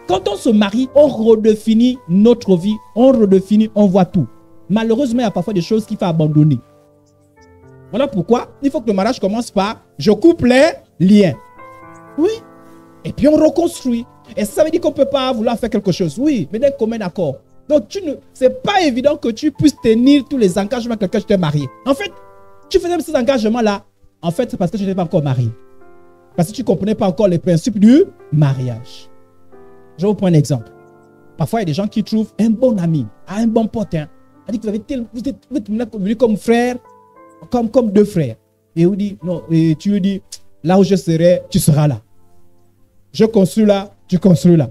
Quand on se marie, on redéfinit notre vie, on voit tout. Malheureusement, il y a parfois des choses qu'il faut abandonner. Voilà pourquoi il faut que le mariage commence par je coupe les liens. Oui. Et puis on reconstruit. Et ça veut dire qu'on ne peut pas vouloir faire quelque chose. Oui, mais d'un commun accord. Donc, ce n'est pas évident que tu puisses tenir tous les engagements avec lesquels tu t'es marié. En fait, tu faisais ces engagements-là. En fait, c'est parce que tu n'étais pas encore marié. Parce que tu ne comprenais pas encore les principes du mariage. Je vais vous prendre un exemple. Parfois, il y a des gens qui trouvent un bon ami, un bon pote. Hein. Vous êtes venus comme frère, comme deux frères. Et vous dit, non, et tu lui dis, là où je serai, tu seras là. Je construis là, tu construis là.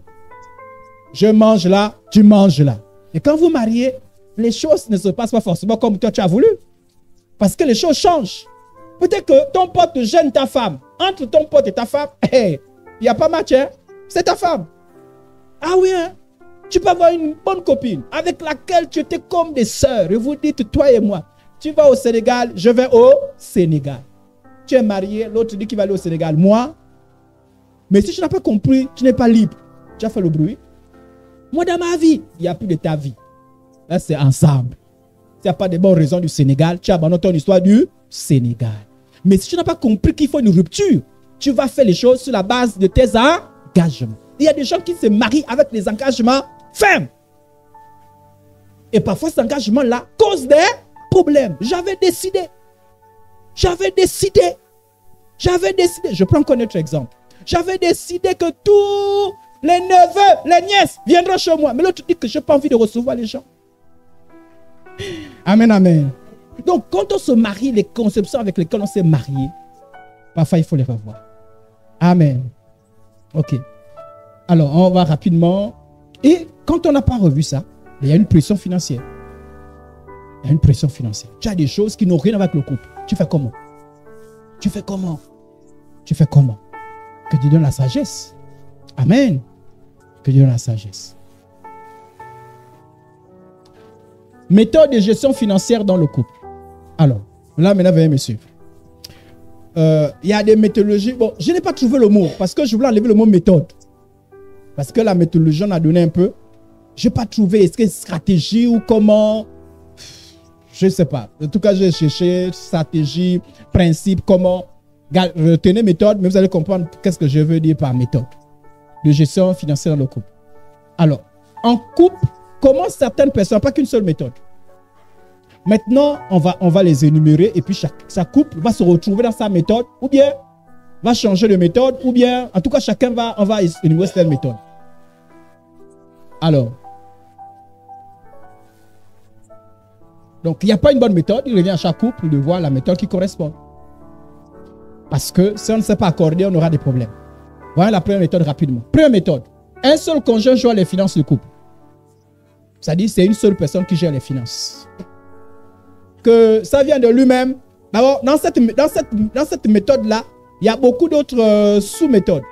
Je mange là, tu manges là. Et quand vous mariez, les choses ne se passent pas forcément comme toi tu as voulu. Parce que les choses changent. Peut-être que ton pote gêne ta femme. Entre ton pote et ta femme, il n'y a pas match, hein? C'est ta femme. Ah oui, hein? Tu peux avoir une bonne copine avec laquelle tu étais comme des sœurs. Et vous dites, toi et moi, tu vas au Sénégal, je vais au Sénégal. Tu es marié, l'autre dit qu'il va aller au Sénégal. Moi, mais si tu n'as pas compris, tu n'es pas libre. Tu as fait le bruit. Moi, dans ma vie, il n'y a plus de ta vie. Là, c'est ensemble. S'il n'y a pas de bonnes raisons du Sénégal, tu abandonnes ton histoire du Sénégal. Mais si tu n'as pas compris qu'il faut une rupture, tu vas faire les choses sur la base de tes engagements. Il y a des gens qui se marient avec des engagements fermes. Et parfois, ces engagements-là causent des problèmes. J'avais décidé. Je prends encore un autre exemple. J'avais décidé que tous les neveux, les nièces viendront chez moi. Mais l'autre dit que je n'ai pas envie de recevoir les gens. Amen, amen. Donc, quand on se marie, les conceptions avec lesquelles on s'est marié, parfois il faut les revoir. Amen. Ok. Alors, on va rapidement. Et quand on n'a pas revu ça, il y a une pression financière. Tu as des choses qui n'ont rien à voir avec le couple. Tu fais comment? Tu fais comment? Tu fais comment? Que Dieu donne la sagesse. Amen. Que Dieu donne la sagesse. Méthode de gestion financière dans le couple. Alors, là maintenant, veuillez me suivre. Il y a des méthodologies. Bon, je n'ai pas trouvé le mot parce que je voulais enlever le mot méthode. Parce que la méthodologie, on a donné un peu. Je n'ai pas trouvé. Est-ce que stratégie ou comment? Je ne sais pas. En tout cas, j'ai cherché stratégie, principe, comment. Retenez méthode, mais vous allez comprendre qu'est-ce que je veux dire par méthode de gestion financière dans le couple. Alors, en couple, comment certaines personnes, pas qu'une seule méthode. Maintenant, on va les énumérer et puis chaque couple va se retrouver dans sa méthode ou bien va changer de méthode ou bien, en tout cas, on va énumérer cette méthode. Alors, donc, il n'y a pas une bonne méthode. Il revient à chaque couple de voir la méthode qui correspond. Parce que si on ne sait pas accorder, on aura des problèmes. Voyons la première méthode rapidement. Première méthode. Un seul conjoint gère les finances du couple. C'est-à-dire c'est une seule personne qui gère les finances. Que ça vient de lui-même. D'abord, dans cette méthode-là, il y a beaucoup d'autres sous-méthodes.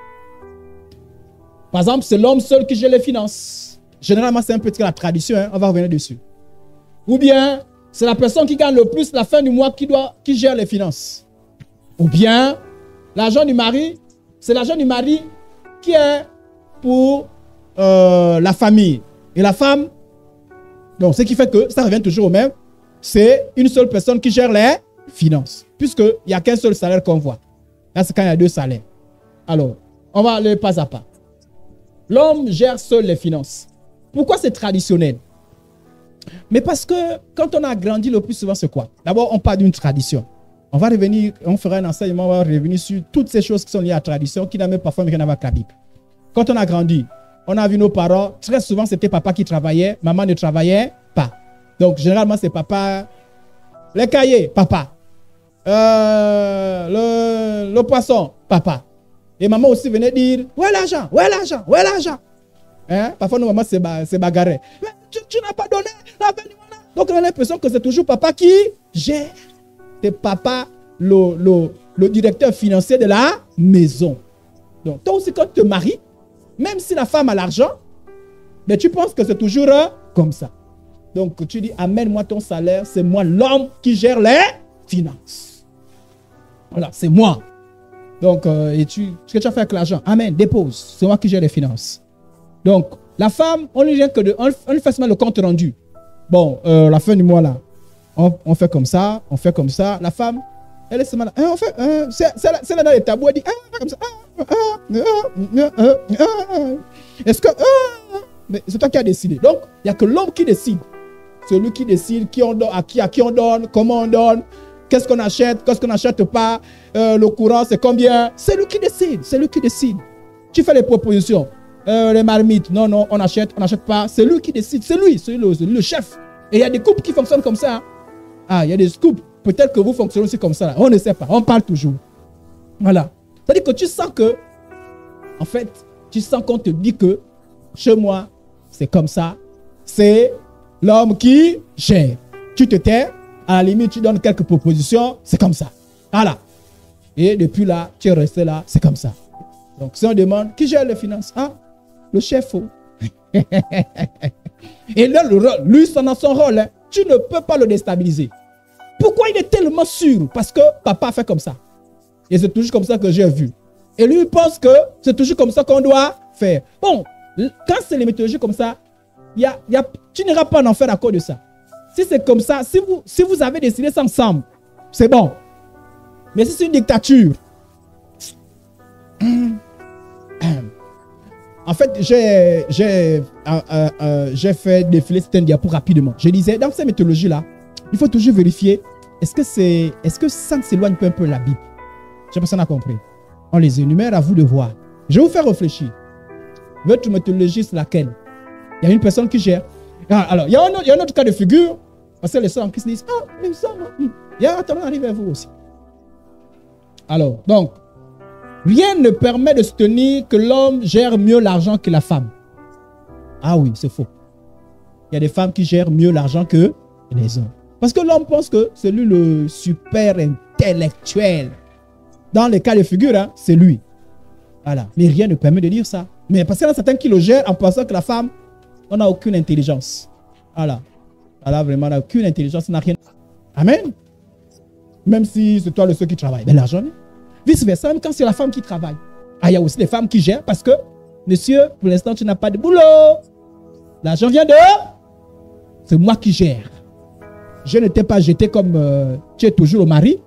Par exemple, c'est l'homme seul qui gère les finances. Généralement, c'est un peu la tradition. Hein? On va revenir dessus. Ou bien, c'est la personne qui gagne le plus la fin du mois qui gère les finances. Ou bien, l'argent du mari, c'est l'argent du mari qui est pour la famille. Et la femme, donc ce qui fait que ça revient toujours au même, c'est une seule personne qui gère les finances. Puisqu'il n'y a qu'un seul salaire qu'on voit. Là, c'est quand il y a deux salaires. Alors, on va aller pas à pas. L'homme gère seul les finances. Pourquoi c'est traditionnel? Mais parce que quand on a grandi le plus souvent, c'est quoi? D'abord, on parle d'une tradition. On va revenir, on fera un enseignement, on va revenir sur toutes ces choses qui sont liées à la tradition, qui n'ont même parfois rien à voir avec la Bible. Quand on a grandi, on a vu nos parents, très souvent c'était papa qui travaillait, maman ne travaillait pas. Donc généralement c'est papa, les cahiers, papa, le poisson, papa. Et maman aussi venait dire, où est l'argent, où est l'argent, où est l'argent. Hein? Parfois nos mamans se bagarraient. Mais tu n'as pas donné la peine. Donc on a l'impression que c'est toujours papa qui gère. C'est papa, le directeur financier de la maison. Donc, toi aussi, quand tu te maries, même si la femme a l'argent, mais tu penses que c'est toujours comme ça. Donc, tu dis, amène-moi ton salaire, c'est moi l'homme qui gère les finances. Voilà, c'est moi. Donc, ce que tu as fait avec l'argent, amen, dépose, c'est moi qui gère les finances. Donc, la femme, on lui fait seulement le compte rendu. Bon, la fin du mois là. On fait comme ça, on fait comme ça. La femme, elle est seulement là. On fait, c'est là dans les tabous, elle dit, comme ça. Est-ce que, mais c'est toi qui as décidé. Donc, il n'y a que l'homme qui décide. C'est lui qui décide qui on donne, à qui on donne, comment on donne, qu'est-ce qu'on achète, qu'est-ce qu'on n'achète pas, le courant, c'est combien. C'est lui qui décide, c'est lui qui décide. Tu fais les propositions. Les marmites, non, on n'achète pas. C'est lui qui décide, c'est lui le chef. Et il y a des couples qui fonctionnent comme ça. Hein. Ah, il y a des couples. Peut-être que vous fonctionnez aussi comme ça. Là. On ne sait pas. On parle toujours. Voilà. C'est-à-dire que tu sens que, en fait, tu sens qu'on te dit que chez moi, c'est comme ça. C'est l'homme qui gère. Tu te tais. À la limite, tu donnes quelques propositions. C'est comme ça. Voilà. Et depuis là, tu es resté là. C'est comme ça. Donc, si on demande qui gère les finances, ah, le chef. Et là, lui, c'est dans son rôle. Hein. Tu ne peux pas le déstabiliser. Pourquoi il est tellement sûr? Parce que papa fait comme ça. Et c'est toujours comme ça que j'ai vu. Et lui, il pense que c'est toujours comme ça qu'on doit faire. Bon, quand c'est les méthodologies comme ça, tu n'iras pas en enfer à cause de ça. Si c'est comme ça, si vous avez décidé ça ensemble, c'est bon. Mais si c'est une dictature, en fait, j'ai fait défiler certaines diapos rapidement. Je disais, dans ces méthodologies-là, il faut toujours vérifier, est-ce que ça ne s'éloigne pas un peu de la Bible? Je sais pas si on a compris. On les énumère, à vous de voir. Je vais vous faire réfléchir. Votre méthodologie, c'est laquelle? Il y a une personne qui gère. Alors, il y a un autre cas de figure, parce que les sœurs en Christ disent, ah, les sœurs, attendez, arrivez à vous aussi. Alors, donc, rien ne permet de soutenir que l'homme gère mieux l'argent que la femme. Ah oui, c'est faux. Il y a des femmes qui gèrent mieux l'argent que les hommes. Parce que l'homme pense que c'est lui le super intellectuel. dans les cas de figure, hein, c'est lui. Voilà. Mais rien ne permet de dire ça. Mais parce qu'il y en a certains qui le gèrent en pensant que la femme, on n'a aucune intelligence. Voilà. Voilà, vraiment, on n'a aucune intelligence, on n'a rien. Amen. Même si c'est toi le seul qui travaille. Mais l'argent, vice versa, même quand c'est la femme qui travaille. Ah, il y a aussi les femmes qui gèrent parce que, monsieur, pour l'instant, tu n'as pas de boulot. L'argent vient de... C'est moi qui gère. Je ne t'ai pas jeté comme tu es toujours au mari.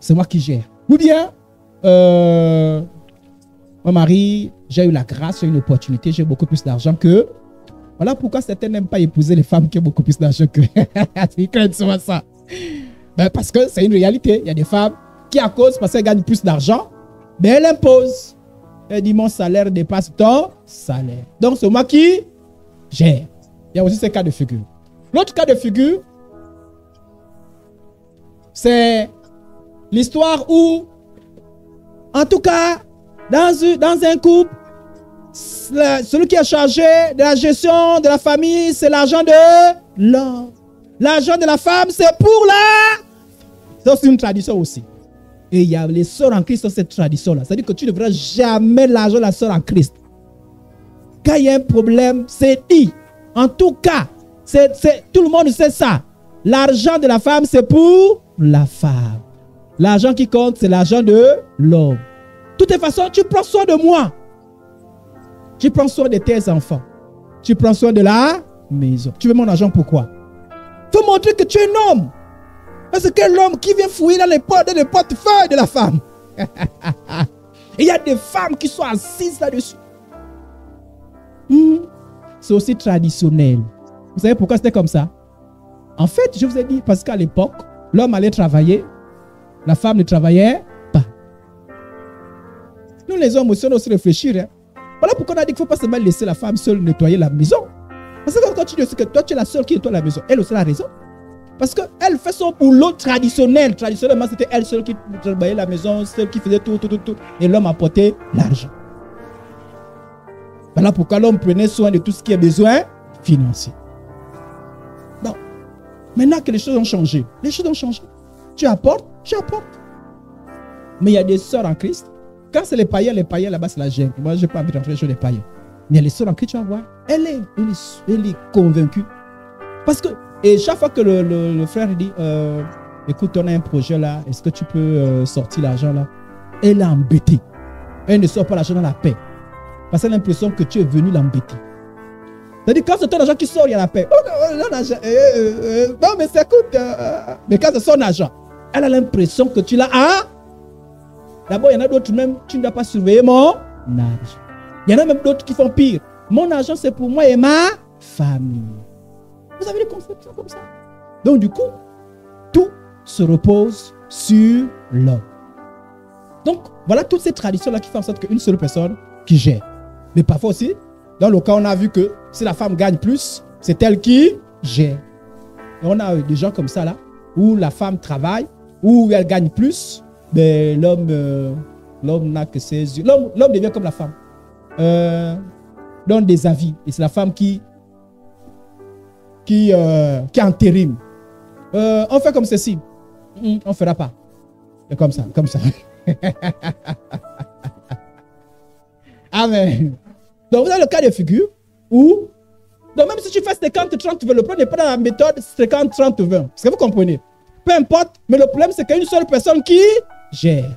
C'est moi qui gère. Ou bien, mon mari, j'ai eu la grâce, j'ai eu une opportunité, j'ai beaucoup plus d'argent que... Voilà pourquoi certains n'aiment pas épouser les femmes qui ont beaucoup plus d'argent que... Ils craignent souvent ça. Ben parce que c'est une réalité. Il y a des femmes qui, à cause, parce qu'elles gagnent plus d'argent, ben elles imposent. Elle dit, mon salaire dépasse ton salaire. Donc, c'est moi qui gère. Il y a aussi ces cas de figure. L'autre cas de figure, c'est l'histoire où, en tout cas, dans un couple, celui qui est chargé de la gestion de la famille, c'est l'argent de l'homme. L'argent de la femme, c'est pour la... C'est une tradition aussi. Et il y a les sœurs en Christ dans cette tradition-là. C'est-à-dire que tu ne verras jamais l'argent de la sœur en Christ. Quand il y a un problème, c'est dit. En tout cas, tout le monde sait ça. L'argent de la femme, c'est pour la femme. L'argent qui compte, c'est l'argent de l'homme. De toute façon, tu prends soin de moi. Tu prends soin de tes enfants. Tu prends soin de la maison. Tu veux mon argent pourquoi? Il faut montrer que tu es un homme. Parce que l'homme qui vient fouiller dans les portefeuilles de la femme. Et il y a des femmes qui sont assises là-dessus. C'est aussi traditionnel. Vous savez pourquoi c'était comme ça? En fait, je vous ai dit, parce qu'à l'époque, l'homme allait travailler, la femme ne travaillait pas. Nous les hommes aussi, on doit aussi réfléchir. Hein. Voilà pourquoi on a dit qu'il ne faut pas seulement laisser la femme seule nettoyer la maison. Parce que quand tu dis que toi, tu es la seule qui nettoie la maison, elle aussi a la raison. Parce qu'elle fait son boulot traditionnel. Traditionnellement, c'était elle seule qui travaillait la maison, celle qui faisait tout. Et l'homme apportait l'argent. Voilà pourquoi l'homme prenait soin de tout ce qui est besoin financier. Donc, maintenant que les choses ont changé, Tu apportes. Mais il y a des sœurs en Christ. Quand c'est les païens là-bas, c'est la gêne. Moi, je n'ai pas envie d'entrer sur les païens. Mais il y a les sœurs en Christ, tu vas voir. Elle est convaincue. Parce que, et chaque fois que le frère dit, écoute, on a un projet là, est-ce que tu peux sortir l'argent là? Elle est embêtée. Elle ne sort pas l'argent dans la paix. Parce qu'elle a l'impression que tu es venu l'embêter. C'est-à-dire, quand c'est ton argent qui sort, il y a la paix. Non, mais ça coûte. Mais quand c'est son argent, elle a l'impression que tu l'as. Ah! D'abord, il y en a d'autres même, tu ne dois pas surveiller mon argent. Il y en a même d'autres qui font pire. Mon argent, c'est pour moi et ma famille. Vous avez des conceptions comme ça. Donc, du coup, tout se repose sur l'homme. Donc, voilà toutes ces traditions-là qui font en sorte qu'une seule personne qui gère. Mais parfois aussi, dans le cas, on a vu que si la femme gagne plus, c'est elle qui gère. Et on a des gens comme ça, là, où la femme travaille, où elle gagne plus, mais l'homme n'a que ses yeux. L'homme devient comme la femme. Donne des avis. Et c'est la femme qui intérim. On fait comme ceci. On ne fera pas. C'est comme ça. Amen. Donc, vous avez le cas de figure où, donc même si tu fais 50-30-20, le problème n'est pas dans la méthode 50-30-20. Est-ce que vous comprenez? Peu importe, mais le problème, c'est qu'il y a une seule personne qui gère.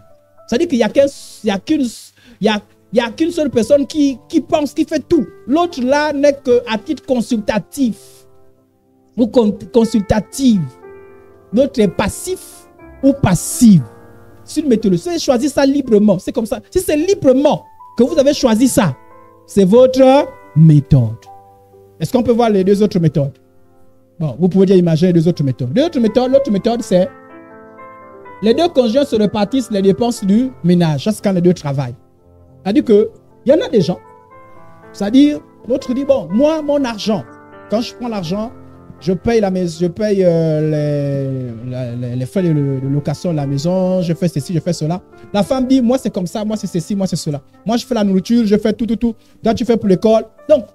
C'est-à-dire qu'il n'y a qu'une seule personne qui pense, qui fait tout. L'autre là n'est qu'à titre consultatif ou consultative. L'autre est passif ou passive. C'est une méthode. Si vous choisissez ça librement, c'est comme ça. Si c'est librement que vous avez choisi ça, c'est votre méthode. Est-ce qu'on peut voir les deux autres méthodes? Bon, vous pouvez déjà imaginer les deux autres méthodes. L'autre méthode, c'est les deux conjoints se répartissent les dépenses du ménage. C'est quand les deux travaillent. C'est-à-dire qu'il y en a des gens, c'est-à-dire, l'autre dit, bon, moi, mon argent, quand je prends l'argent, je paye la maison, je paye les frais de location de la maison, je fais ceci, je fais cela. La femme dit, moi c'est comme ça, moi c'est ceci, moi c'est cela. Moi je fais la nourriture, je fais tout. Toi tu fais pour l'école. Donc,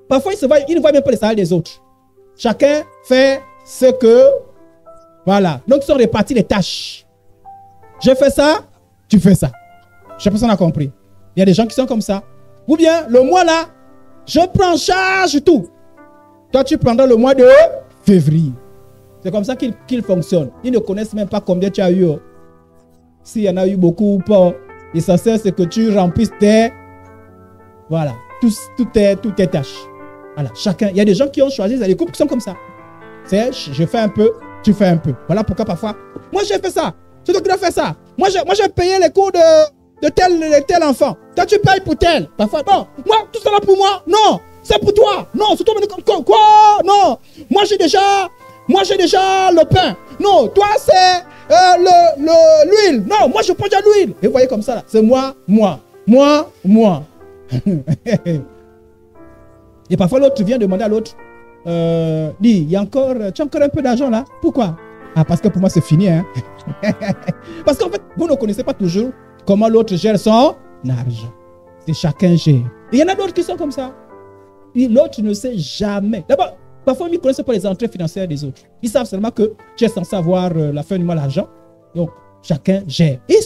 parfois ils ne voient même pas les salaires des autres. Chacun fait ce que... Voilà. Donc ils sont répartis les tâches. J'ai fait ça, tu fais ça. Je sais pas si on a compris. Il y a des gens qui sont comme ça. Ou bien, le mois là, je prends en charge tout. Toi, tu prendras le mois de février. C'est comme ça qu'ils fonctionnent. Ils ne connaissent même pas combien tu as eu. S'il y en a eu beaucoup ou pas. L'essentiel, c'est que tu remplisses tes... Voilà. Toutes tes tâches. Voilà. Chacun. Il y a des gens qui ont choisi, il y a des couples qui sont comme ça. C'est, je fais un peu, tu fais un peu. Voilà pourquoi parfois, moi j'ai fait ça. C'est toi qui as fait ça. Moi j'ai payé les cours de tel enfant. Toi tu payes pour tel. Parfois, bon, moi, tout ça là pour moi. Non, c'est pour toi. Non, c'est toi. Quoi? Non. Moi j'ai déjà le pain. Non, toi c'est l'huile. Non, moi je prends déjà l'huile. Et vous voyez comme ça là. C'est moi. Et parfois l'autre vient demander à l'autre, dis, tu as encore un peu d'argent là? Pourquoi? Ah, parce que pour moi c'est fini. Hein? Parce qu'en fait, vous ne connaissez pas toujours comment l'autre gère son argent. C'est chacun gère. Et il y en a d'autres qui sont comme ça. L'autre ne sait jamais. D'abord, parfois ils ne connaissent pas les entrées financières des autres. Ils savent seulement que tu es censé avoir la fin du mois l'argent. Donc, chacun gère. Et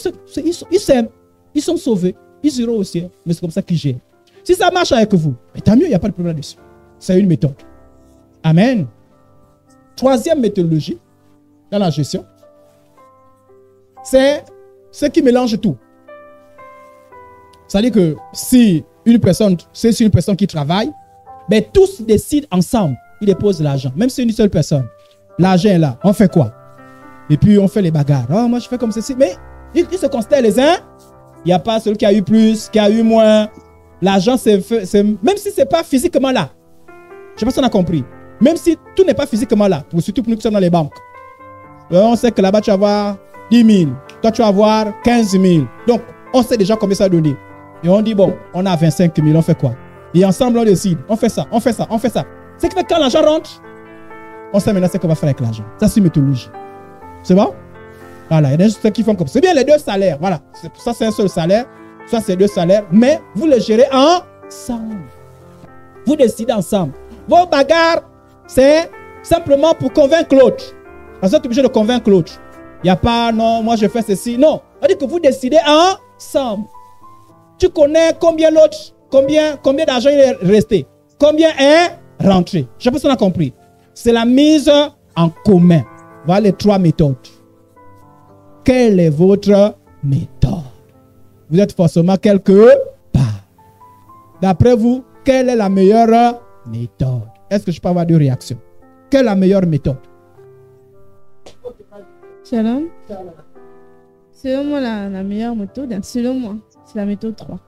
ils s'aiment. Ils sont sauvés. Ils iront au ciel. Mais c'est comme ça qu'ils gèrent. Si ça marche avec vous, tant mieux, il n'y a pas de problème dessus. C'est une méthode. Amen. Troisième méthodologie dans la gestion, c'est ce qui mélange tout. C'est-à-dire que si une personne qui travaille, ben tous décident ensemble. Ils déposent l'argent. Même si c'est une seule personne. L'argent est là. On fait quoi? Et puis on fait les bagarres. Oh, moi je fais comme ceci. Mais ils se considèrent les uns. Il n'y a pas celui qui a eu plus, qui a eu moins. L'argent, même si ce n'est pas physiquement là. Je ne sais pas si on a compris. Même si tout n'est pas physiquement là, surtout pour nous qui sommes dans les banques. On sait que là-bas, tu vas avoir 10 000. Toi, tu vas avoir 15 000. Donc, on sait déjà combien ça a donné. Et on dit, bon, on a 25 000, on fait quoi? Et ensemble, on décide. On fait ça, on fait ça, on fait ça. C'est que quand l'argent rentre, on sait maintenant ce qu'on va faire avec l'argent. Ça, c'est une méthodologie. C'est bon? Voilà, il y a des gens qui font comme ça. C'est bien les deux salaires. Voilà. Ça, c'est un seul salaire. Ça, c'est deux salaires. Mais vous les gérez ensemble. Vous décidez ensemble. Vos bagarres, c'est simplement pour convaincre l'autre. Parce que vous êtes obligé de convaincre l'autre. Il n'y a pas, non, moi je fais ceci. Non. On dit que vous décidez ensemble. Tu connais combien l'autre, combien d'argent il est resté. Combien est rentré. Je ne sais pas si on a compris. C'est la mise en commun. Voilà les trois méthodes. Quelle est votre méthode? Vous êtes forcément quelque part. D'après vous, quelle est la meilleure méthode? Est-ce que je peux avoir deux réactions? Quelle est la meilleure méthode? Shalom. Selon moi, la meilleure méthode, selon moi, c'est la méthode 3.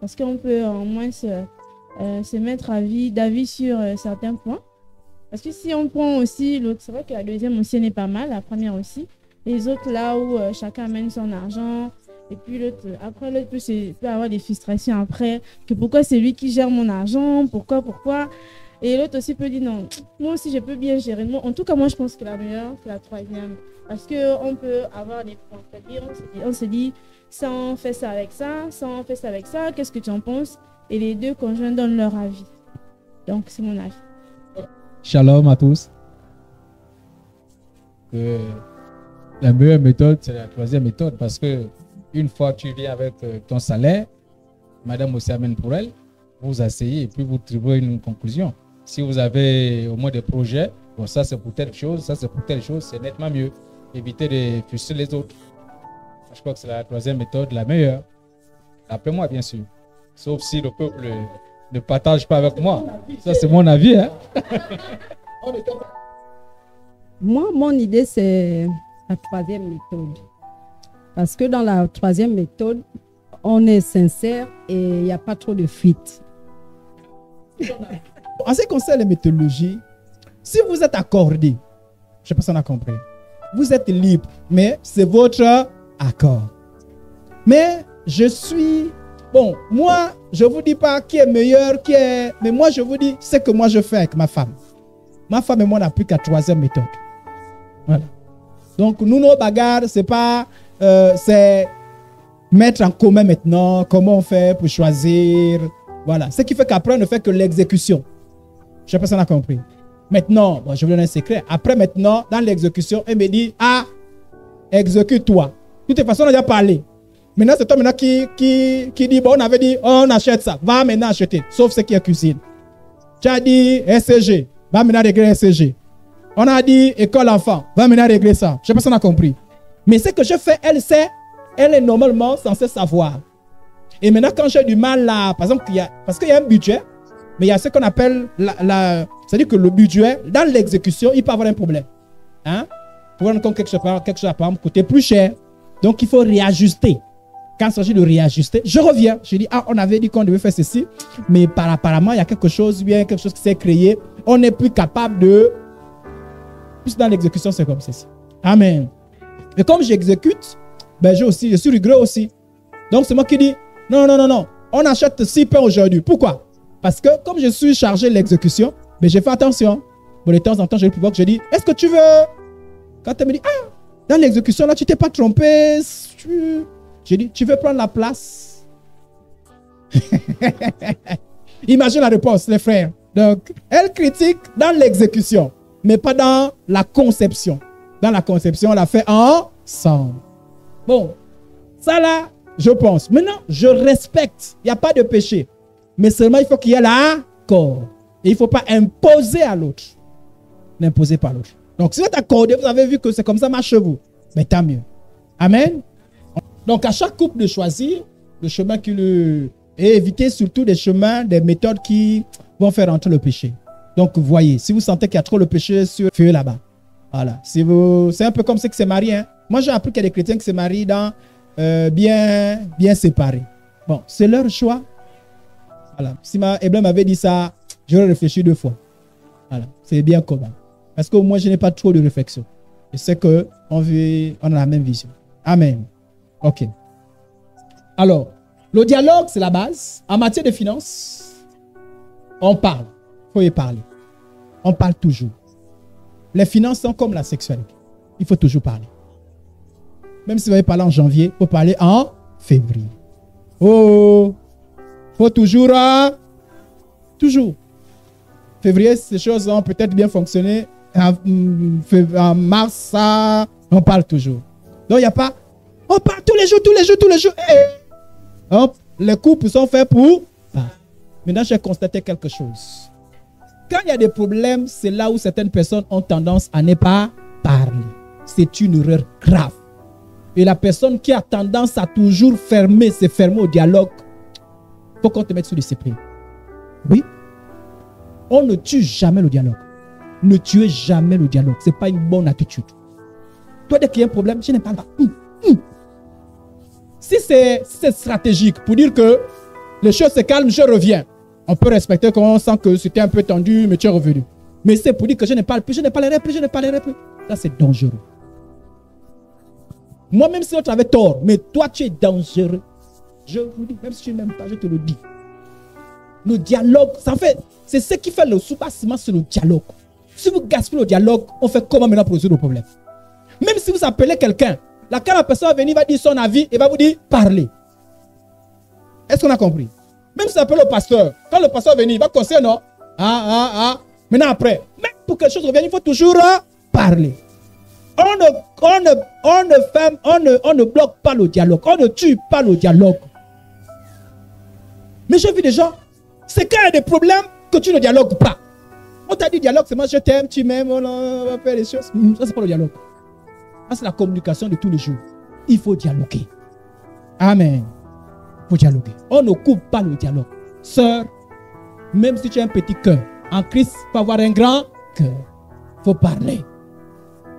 Parce qu'on peut au moins se mettre d'avis sur certains points. Parce que si on prend aussi l'autre, c'est vrai que la deuxième aussi n'est pas mal, la première aussi. Les autres là où chacun amène son argent. Et puis l'autre, après l'autre peut avoir des frustrations après. Que pourquoi c'est lui qui gère mon argent? Pourquoi? Et l'autre aussi peut dire non, moi aussi je peux bien gérer. En tout cas, moi je pense que la meilleure, c'est la troisième. Parce qu'on peut avoir des points. C'est-à-dire, on se dit, ça on fait ça avec ça, ça on fait ça avec ça, qu'est-ce que tu en penses? Et les deux conjoints donnent leur avis. Donc c'est mon avis. Shalom à tous. La meilleure méthode, c'est la troisième méthode parce que une fois que tu viens avec ton salaire, madame aussi amène pour elle, vous vous asseyez et puis vous trouvez une conclusion. Si vous avez au moins des projets, bon ça c'est pour telle chose, ça c'est pour telle chose, c'est nettement mieux. Évitez de frustrer les autres. Je crois que c'est la troisième méthode, la meilleure. Après moi, bien sûr. Sauf si le peuple ne partage pas avec moi. Ça c'est mon avis. Hein? Moi, mon idée, c'est la troisième méthode. Parce que dans la troisième méthode, on est sincère et il n'y a pas trop de fuite. En ce qui concerne les méthodologies, si vous êtes accordé, je ne sais pas si on a compris, vous êtes libre, mais c'est votre accord. Mais je suis... Bon, moi, je ne vous dis pas qui est meilleur, mais moi, je vous dis ce que moi je fais avec ma femme. Ma femme et moi, on n'a plus qu'à troisième méthode. Voilà. Donc, nous, nos bagarres, c'est pas... c'est mettre en commun maintenant, comment on fait pour choisir. Voilà. Ce qui fait qu'après, on ne fait que l'exécution. Je ne sais pas si on a compris. Maintenant, bon, je vous donne un secret. Après, maintenant, dans l'exécution, elle me dit, ah, exécute-toi. De toute façon, on a déjà parlé. Maintenant, c'est toi maintenant qui dit, bon, on avait dit, on achète ça. Va maintenant acheter. Sauf ce qui est cuisine. Tu as dit SCG. Va maintenant régler SCG. On a dit école enfant. Va maintenant régler ça. Je ne sais pas si on a compris. Mais ce que je fais, elle sait. Elle est normalement censée savoir. Et maintenant, quand j'ai du mal là, par exemple, parce qu'il y a un budget, mais il y a ce qu'on appelle c'est-à-dire que le budget, dans l'exécution, il peut avoir un problème. Hein? Pour rendre compte quelque chose, par exemple, coûter plus cher. Donc, il faut réajuster. Quand il s'agit de réajuster, je reviens. Je dis, on avait dit qu'on devait faire ceci, mais apparemment, il y a quelque chose qui s'est créé. On n'est plus capable de... Plus dans l'exécution, c'est comme ceci. Amen. Et comme j'exécute, ben je suis rigoureux aussi. Donc, c'est moi qui dis, non. On achète 6 pains aujourd'hui. Pourquoi? Parce que comme je suis chargé de l'exécution, ben j'ai fait attention. Bon, de temps en temps, j'ai le pouvoir que je dis, est-ce que tu veux... Quand elle me dit, dans l'exécution, là, tu t'es pas trompé. J'ai dit, tu veux prendre la place? Imagine la réponse, les frères. Donc, elle critique dans l'exécution, mais pas dans la conception. Dans la conception, on l'a fait ensemble. Bon, ça là, je pense. Maintenant, je respecte. Il n'y a pas de péché. Mais seulement, il faut qu'il y ait l'accord. Et il ne faut pas imposer à l'autre. N'imposez pas à l'autre. Donc, si vous êtes accordé, vous avez vu que c'est comme ça, marchez-vous. Mais tant mieux. Amen. Donc, à chaque couple de choisir le chemin qui le... Et éviter surtout des chemins, des méthodes qui vont faire entrer le péché. Donc, vous voyez, si vous sentez qu'il y a trop le péché sur le feu là-bas. Voilà. C'est un peu comme ceux qui se marient. Hein. Moi, j'ai appris qu'il y a des chrétiens qui se marient dans bien séparés. Bon, c'est leur choix. Voilà. Si Eblem m'avait dit ça, j'aurais réfléchi 2 fois. Voilà. C'est bien commun. Parce qu'au moins, je n'ai pas trop de réflexion. Je sais qu'on a la même vision. Amen. OK. Alors, le dialogue, c'est la base. En matière de finances, on parle. Il faut y parler. On parle toujours. Les finances sont comme la sexualité. Il faut toujours parler. Même si vous avez parlé en janvier, il faut parler en février. Oh! Il faut toujours... toujours. Février, ces choses ont peut-être bien fonctionné. En mars, ça, on parle toujours. Donc, il n'y a pas... On parle tous les jours. Les couples sont faits pour... Maintenant, j'ai constaté quelque chose. Quand il y a des problèmes, c'est là où certaines personnes ont tendance à ne pas parler. C'est une erreur grave. Et la personne qui a tendance à toujours se fermer au dialogue, il faut qu'on te mette sous discipline. Oui. On ne tue jamais le dialogue. Ne tuez jamais le dialogue. Ce n'est pas une bonne attitude. Toi, dès qu'il y a un problème, je ne parle pas. Si c'est stratégique pour dire que les choses se calment, je reviens. On peut respecter quand on sent que c'était un peu tendu, mais tu es revenu. Mais c'est pour dire que je ne parle plus, je ne parlerai plus. Ça, c'est dangereux. Moi, même si l'autre avait tort, mais toi, tu es dangereux. Je vous dis, même si tu n'aimes pas, je te le dis. Le dialogue, c'est ce qui fait le soubassement sur le dialogue. Si vous gaspillez le dialogue, on fait comment maintenant pour résoudre le problème? Même si vous appelez quelqu'un, quand la personne va venir, va dire son avis et va vous dire parlez. Est-ce qu'on a compris? Même si vous appelez le pasteur, quand le pasteur va venir, il va conseiller, non? Maintenant après, même pour que quelque chose revienne, il faut toujours parler. On ne bloque pas le dialogue. On ne tue pas le dialogue. Mais j'ai vu des gens, c'est quand il y a des problèmes que tu ne dialogues pas. On t'a dit dialogue, c'est moi je t'aime, tu m'aimes, on va faire les choses. Ça, c'est pas le dialogue. Ça, c'est la communication de tous les jours. Il faut dialoguer. Amen. Il faut dialoguer. On ne coupe pas le dialogue. Sœur, même si tu as un petit cœur, en Christ, il faut avoir un grand cœur. Il faut parler.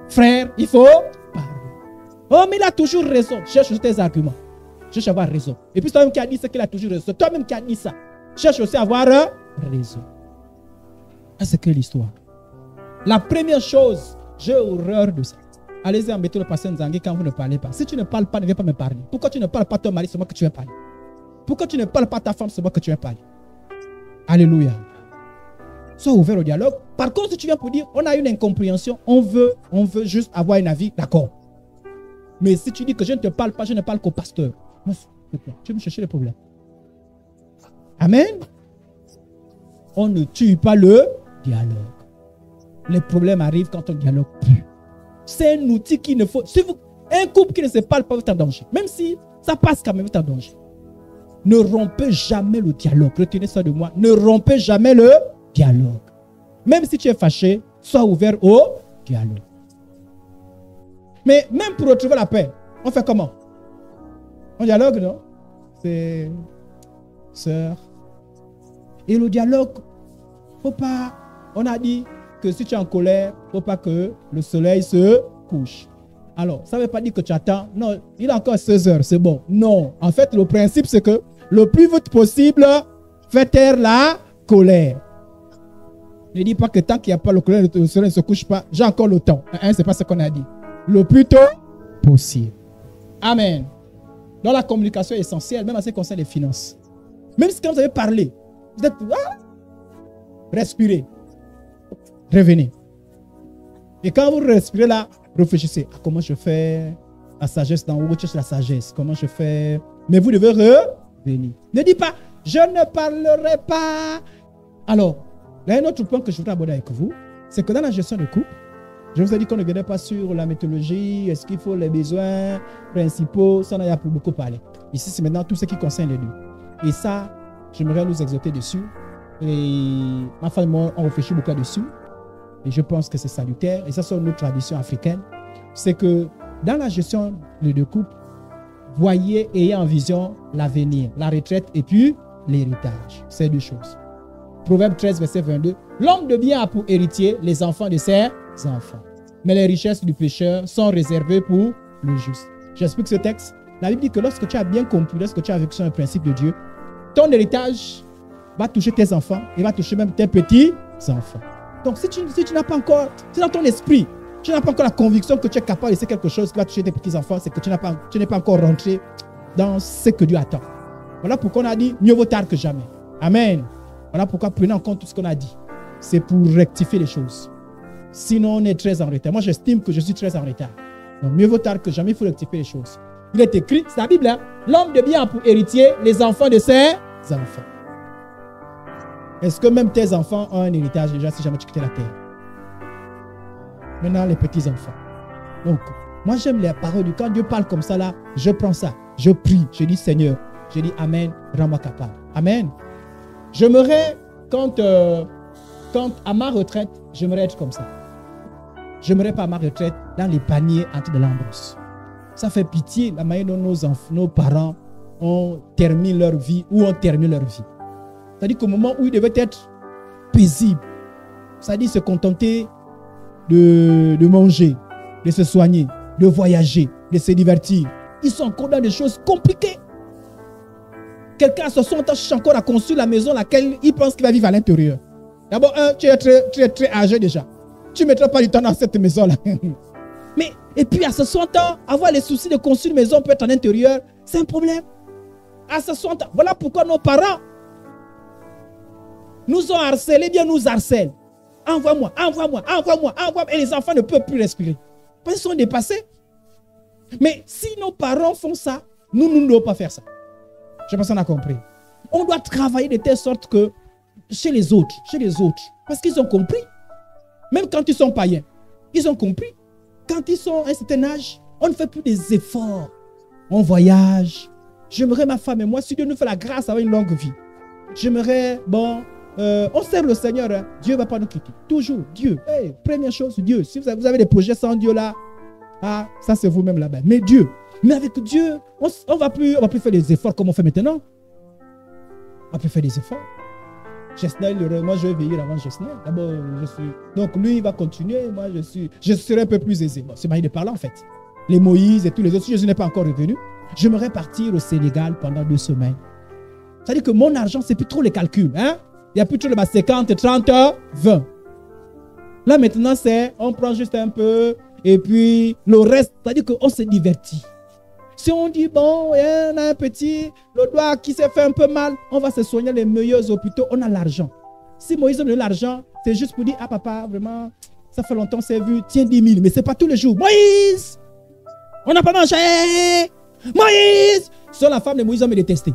Frère, il faut parler. Oh, mais il a toujours raison. Cherche tes arguments. Cherche à avoir raison. Et puis, c'est toi-même qui a dit ça qu'il a toujours raison. Toi-même qui a dit ça. Cherche aussi à avoir raison. C'est que l'histoire. La première chose, j'ai horreur de ça. Allez-y embêter le pasteur Nzangi quand vous ne parlez pas. Si tu ne parles pas, ne viens pas me parler. Pourquoi tu ne parles pas ton mari, c'est moi que tu viens parler. Pourquoi tu ne parles pas ta femme, c'est moi que tu viens parler. Alléluia. Sois ouvert au dialogue. Par contre, si tu viens pour dire, on a une incompréhension, on veut juste avoir un avis, d'accord. Mais si tu dis que je ne te parle pas, je ne parle qu'au pasteur. Tu veux me chercher les problèmes. Amen. On ne tue pas le dialogue. Les problèmes arrivent quand on dialogue plus. C'est un outil qu'il ne faut... Un couple qui ne se parle pas est en danger. Même si ça passe quand même, est en danger. Ne rompez jamais le dialogue. Retenez ça de moi. Ne rompez jamais le dialogue. Même si tu es fâché, sois ouvert au dialogue. Mais même pour retrouver la paix, on fait comment? On dialogue, non? C'est sœur. Et le dialogue, faut pas. On a dit que si tu es en colère, faut pas que le soleil se couche. Alors, ça ne veut pas dire que tu attends. Non, il est encore 16 heures, c'est bon. Non. En fait, le principe, c'est que le plus vite possible, fais taire la colère. Ne dis pas que tant qu'il n'y a pas le colère, le soleil ne se couche pas. J'ai encore le temps. Hein, c'est pas ce qu'on a dit. Le plus tôt possible. Amen. Dans la communication essentielle, même en ce qui concerne les finances. Même si quand vous avez parlé, vous êtes... respirez. Revenez. Et quand vous respirez là, réfléchissez. Ah, comment je fais la sagesse dans haut, la sagesse. Comment je fais... Mais vous devez revenir. Ne dites pas, je ne parlerai pas. Alors, il y a un autre point que je voudrais aborder avec vous. C'est que dans la gestion de couple, je vous ai dit qu'on ne viendrait pas sur la méthodologie, est-ce qu'il faut les besoins principaux, ça on a beaucoup parlé. Ici, c'est maintenant tout ce qui concerne les deux. Et ça, j'aimerais nous exhorter dessus. Et ma femme et moi, on réfléchit beaucoup là-dessus. Et je pense que c'est salutaire. Et ça, c'est notre tradition africaine. C'est que dans la gestion de deux couples, voyez, ayez en vision l'avenir, la retraite et puis l'héritage. C'est deux choses. Proverbe 13, verset 22. L'homme de bien a pour héritier les enfants de ses enfants. Mais les richesses du pécheur sont réservées pour le juste. J'explique ce texte. La Bible dit que lorsque tu as bien compris, lorsque tu as vécu sur un principe de Dieu, ton héritage va toucher tes enfants et va toucher même tes petits-enfants. Donc si tu n'as pas encore, c'est dans ton esprit, tu n'as pas encore la conviction que tu es capable de laisser quelque chose qui va toucher tes petits-enfants, c'est que tu n'es pas encore rentré dans ce que Dieu attend. Voilà pourquoi on a dit mieux vaut tard que jamais. Amen. Voilà pourquoi prenez en compte tout ce qu'on a dit. C'est pour rectifier les choses. Sinon, on est très en retard. Moi, j'estime que je suis très en retard. Donc, mieux vaut tard que jamais, il faut rectifier les choses. Il est écrit, c'est la Bible, hein? L'homme de bien a pour héritier les enfants de ses enfants. Est-ce que même tes enfants ont un héritage déjà si jamais tu quittes la terre? Maintenant, les petits-enfants. Donc, moi, j'aime les paroles du quand Dieu parle comme ça, là, je prends ça, je prie, je dis Seigneur, je dis Amen, rends-moi capable. Amen. J'aimerais, quand à ma retraite, j'aimerais être comme ça. J'aimerais pas à ma retraite dans les paniers entre de l'embrousse. Ça fait pitié la manière dont nos parents ont terminé leur vie ou ont terminé leur vie. C'est-à-dire qu'au moment où ils devaient être paisibles, c'est-à-dire se contenter de manger, de se soigner, de voyager, de se divertir, ils sont encore dans des choses compliquées. Quelqu'un à 60 ans cherche encore à construire la maison laquelle il pense qu'il va vivre à l'intérieur. D'abord, tu es très âgé déjà. Tu ne mettras pas du temps dans cette maison-là. Mais, et puis à 60 ans, avoir les soucis de construire une maison peut être en intérieur, c'est un problème. À 60 ans, voilà pourquoi nos parents nous ont harcelés, bien nous harcèlent. Envoie-moi, envoie-moi, envoie-moi, envoie-moi. Et les enfants ne peuvent plus respirer. Parce qu'ils sont dépassés. Mais si nos parents font ça, nous ne devons pas faire ça. Je pense qu'on a compris. On doit travailler de telle sorte que chez les autres, parce qu'ils ont compris. Même quand ils sont païens, ils ont compris. Quand ils sont à un certain âge, on ne fait plus des efforts. On voyage. J'aimerais ma femme et moi, si Dieu nous fait la grâce d'avoir une longue vie. J'aimerais, on sert le Seigneur. Hein. Dieu ne va pas nous quitter. Toujours, Dieu. Hey, première chose, Dieu. Si vous avez des projets sans Dieu là, ça c'est vous-même là-bas. Mais Dieu. Mais avec Dieu, on ne va plus faire des efforts comme on fait maintenant. On ne va plus faire des efforts. Chesnel, moi je vais vieillir avant Chesnel. D'abord, donc lui, il va continuer. Moi, je serai un peu plus aisé. Bon, c'est manière de parler en fait. Les Moïse et tous les autres, si Jésus n'est pas encore revenu, j'aimerais partir au Sénégal pendant 2 semaines. C'est-à-dire que mon argent, c'est plus trop les calculs. Hein? Il n'y a plus trop le 50, 30, 20. Là maintenant, on prend juste un peu et puis le reste, c'est-à-dire qu'on se divertit. Si on dit, bon, on a un petit, le doigt qui s'est fait un peu mal, on va se soigner les meilleurs hôpitaux, on a l'argent. Si Moïse a donné l'argent, c'est juste pour dire, ah papa, vraiment, ça fait longtemps, c'est vu, tiens 10 000, mais ce n'est pas tous les jours. Moïse, on n'a pas mangé. Moïse. Sur la femme de Moïse, on me détestait.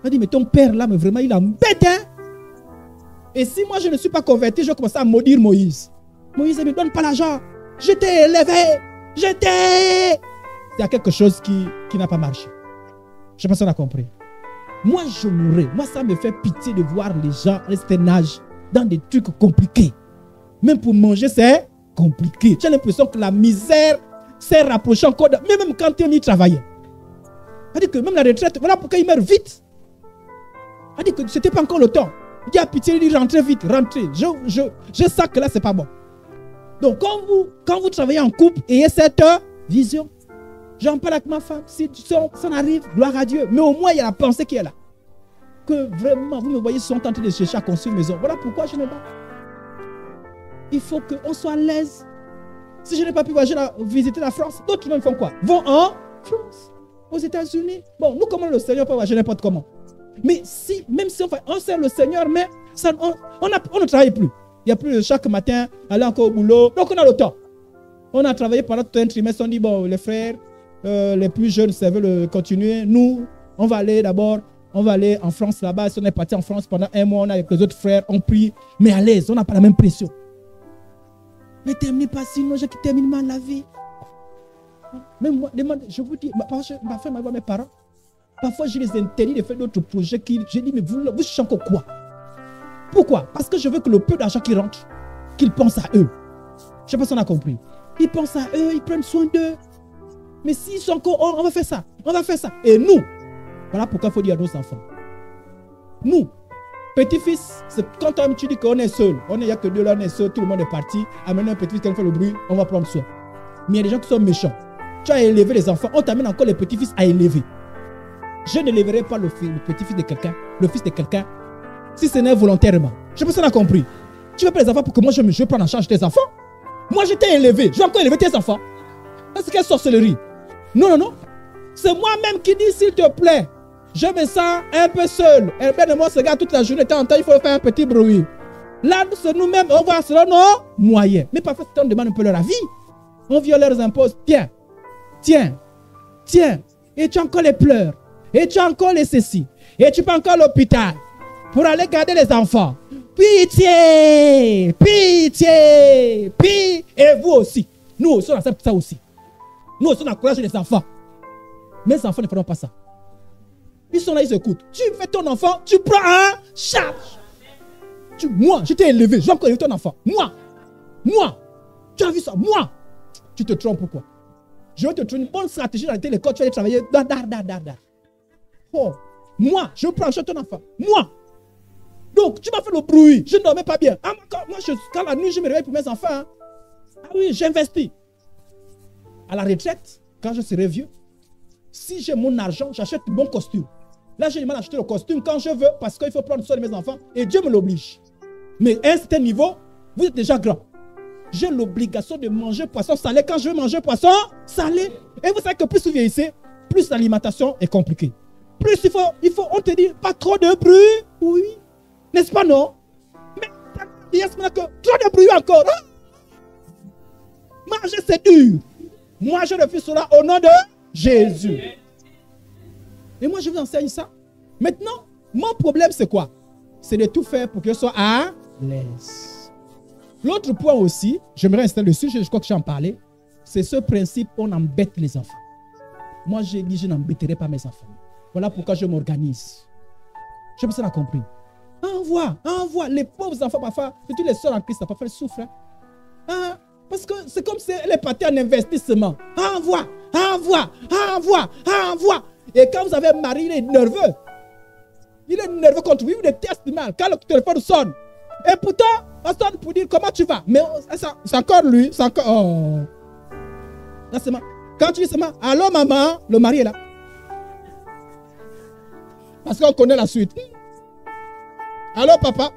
On dit, mais ton père là, mais vraiment, il embête, hein. Et si moi, je ne suis pas converti, je vais commencer à maudire Moïse. Moïse ne me donne pas l'argent. Je t'ai élevé. il y a quelque chose qui n'a pas marché. Je ne sais pas si on a compris. Moi, je mourrais. Moi, ça me fait pitié de voir les gens à cet âge dans des trucs compliqués. Même pour manger, c'est compliqué. J'ai l'impression que la misère s'est rapprochée encore. Mais même quand on y travaillait. C'est-à-dire que même la retraite, voilà pourquoi il meurt vite. C'est-à-dire que ce n'était pas encore le temps. Il dit à pitié, il dit rentrez vite, rentrez. Je sens que là, ce n'est pas bon. Donc, quand vous travaillez en couple, ayez cette vision. J'en parle avec ma femme. Si ça arrive, gloire à Dieu. Mais au moins, il y a la pensée qui est là. Que vraiment, vous me voyez, ils sont en train de chercher à construire une maison. Voilà pourquoi je me bats. Il faut qu'on soit à l'aise. Si je n'ai pas pu visiter la France, d'autres même font quoi? Vont en France, aux États-Unis. Bon, nous, comment le Seigneur peut voyager n'importe comment. Mais si, même si on sert le Seigneur, mais ça, on ne travaille plus. Il n'y a plus chaque matin, aller encore au boulot. Donc, on a le temps. On a travaillé pendant tout un trimestre. On dit, bon, les frères, les plus jeunes, ça veut continuer. Nous, on va aller d'abord, on va aller en France là-bas. Si on est parti en France pendant un mois, on est avec les autres frères, on prie, mais à l'aise, on n'a pas la même pression. Ne terminez pas sinon, je termine mal la vie. Même moi, je vous dis, ma femme m'a dit mes parents. Parfois, je les interdis de faire d'autres projets. Je dis, mais vous cherchez encore quoi? Pourquoi? Parce que je veux que le peu d'argent qui rentre, qu'ils pensent à eux. Je ne sais pas si on a compris. Ils pensent à eux, ils prennent soin d'eux. Mais s'ils sont encore, on va faire ça, on va faire ça. Et nous, voilà pourquoi il faut dire à nos enfants. Nous, petit-fils, c'est quand tu dis qu'on est seul, il n'y a que deux là, on est seul, tout le monde est parti. Amener un petit-fils, quand il fait le bruit, on va prendre soin. Mais il y a des gens qui sont méchants. Tu as élevé les enfants, on t'amène encore les petits-fils à élever. Je ne lèverai pas le petit-fils de quelqu'un, le fils de quelqu'un, si ce n'est volontairement. Je pense qu'on a compris. Tu veux pas les enfants pour que moi je prenne en charge tes enfants? Moi je t'ai élevé, je vais encore élever tes enfants. C'est quelle sorcellerie? Non, non, non. C'est moi-même qui dis s'il te plaît, je me sens un peu seul. Et bien de moi, ce gars, toute la journée, de temps en temps, il faut faire un petit bruit. Là, c'est nous-mêmes, on va selon nos moyens. Mais parfois, on demande un peu leur avis. On vient leur impose. Tiens, tiens, tiens. Et tu as encore les pleurs. Et tu as encore les ceci. Et tu peux encore l'hôpital pour aller garder les enfants. Pitié, pitié, pitié. Et vous aussi. Nous aussi, on accepte ça aussi. Nous aussi, on encourage les enfants. Mes enfants ne feront pas ça. Ils sont là, ils écoutent. Tu fais ton enfant, tu prends un charge. Moi, je t'ai élevé, je vais encore élever ton enfant. Moi, tu as vu ça, moi. Tu te trompes pourquoi? Je vais te trouver une bonne stratégie dans l'école, tu vas aller travailler. Oh, moi, je prends en charge ton enfant. Moi. Donc, tu m'as fait le bruit, je ne dormais pas bien. Ah, moi, quand la nuit, je me réveille pour mes enfants. Hein. Ah oui, j'investis. À la retraite, quand je serai vieux, si j'ai mon argent, j'achète un bon costume. Là, j'ai demandé d'acheter le costume quand je veux parce qu'il faut prendre soin de mes enfants et Dieu me l'oblige. Mais à un certain niveau, vous êtes déjà grand. J'ai l'obligation de manger poisson salé quand je veux manger poisson salé. Et vous savez que plus vous vieillissez, plus l'alimentation est compliquée. Plus il faut, on te dit, pas trop de bruit. Oui. N'est-ce pas, non? Mais il y a ce moment que trop de bruit encore. Hein? Manger, c'est dur. Moi, je refuse cela au nom de Jésus. Et moi, je vous enseigne ça. Maintenant, mon problème, c'est quoi? C'est de tout faire pour que je sois à l'aise. L'autre point aussi, j'aimerais insister dessus, je crois que j'en parlais, c'est ce principe, on embête les enfants. Moi, j'ai dit, je n'embêterai pas mes enfants. Voilà pourquoi je m'organise. Je pense qu'on a compris. Envoie. Les pauvres enfants, parfois, et tous les soeurs en Christ, parfois, ils souffrent. Hein? Parce que c'est comme si elle est partie en investissement. Envoie. Et quand vous avez un mari, il est nerveux. Il est nerveux contre vous, il vous déteste mal. Quand le téléphone sonne. Et pourtant, on sonne pour dire comment tu vas. Mais c'est encore lui, c'est encore... Oh. Là, c'est quand tu dis seulement, allô maman, le mari est là. Parce qu'on connaît la suite. Allô papa.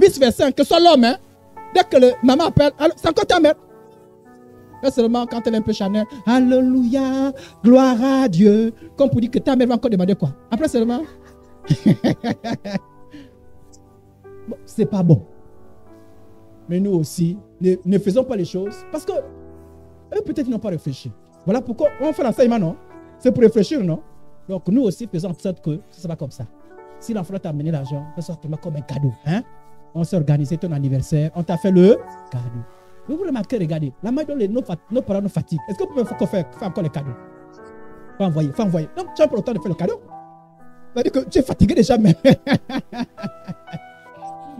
Vice versa, que ce soit l'homme, hein. Dès que le maman appelle, c'est encore ta mère. Là seulement quand elle est un peu charnelle, alléluia, gloire à Dieu. Comme pour dire que ta mère va encore demander quoi. Après seulement, bon, c'est pas bon. Mais nous aussi, ne faisons pas les choses parce que eux peut-être ils n'ont pas réfléchi. Voilà pourquoi on fait l'enseignement, non? C'est pour réfléchir, non? Donc nous aussi faisons en sorte que ce soit comme ça. Si l'enfant t'a amené l'argent, ce soit comme un cadeau, hein? On s'est organisé ton anniversaire, on t'a fait le cadeau. Vous remarquez, regardez, la manière dont nos parents nous fatiguent. Est-ce qu'on peut faire encore les cadeaux? Faut envoyer. Donc, tu n'as pas le temps de faire le cadeau. C'est-à-dire que tu es fatigué déjà même.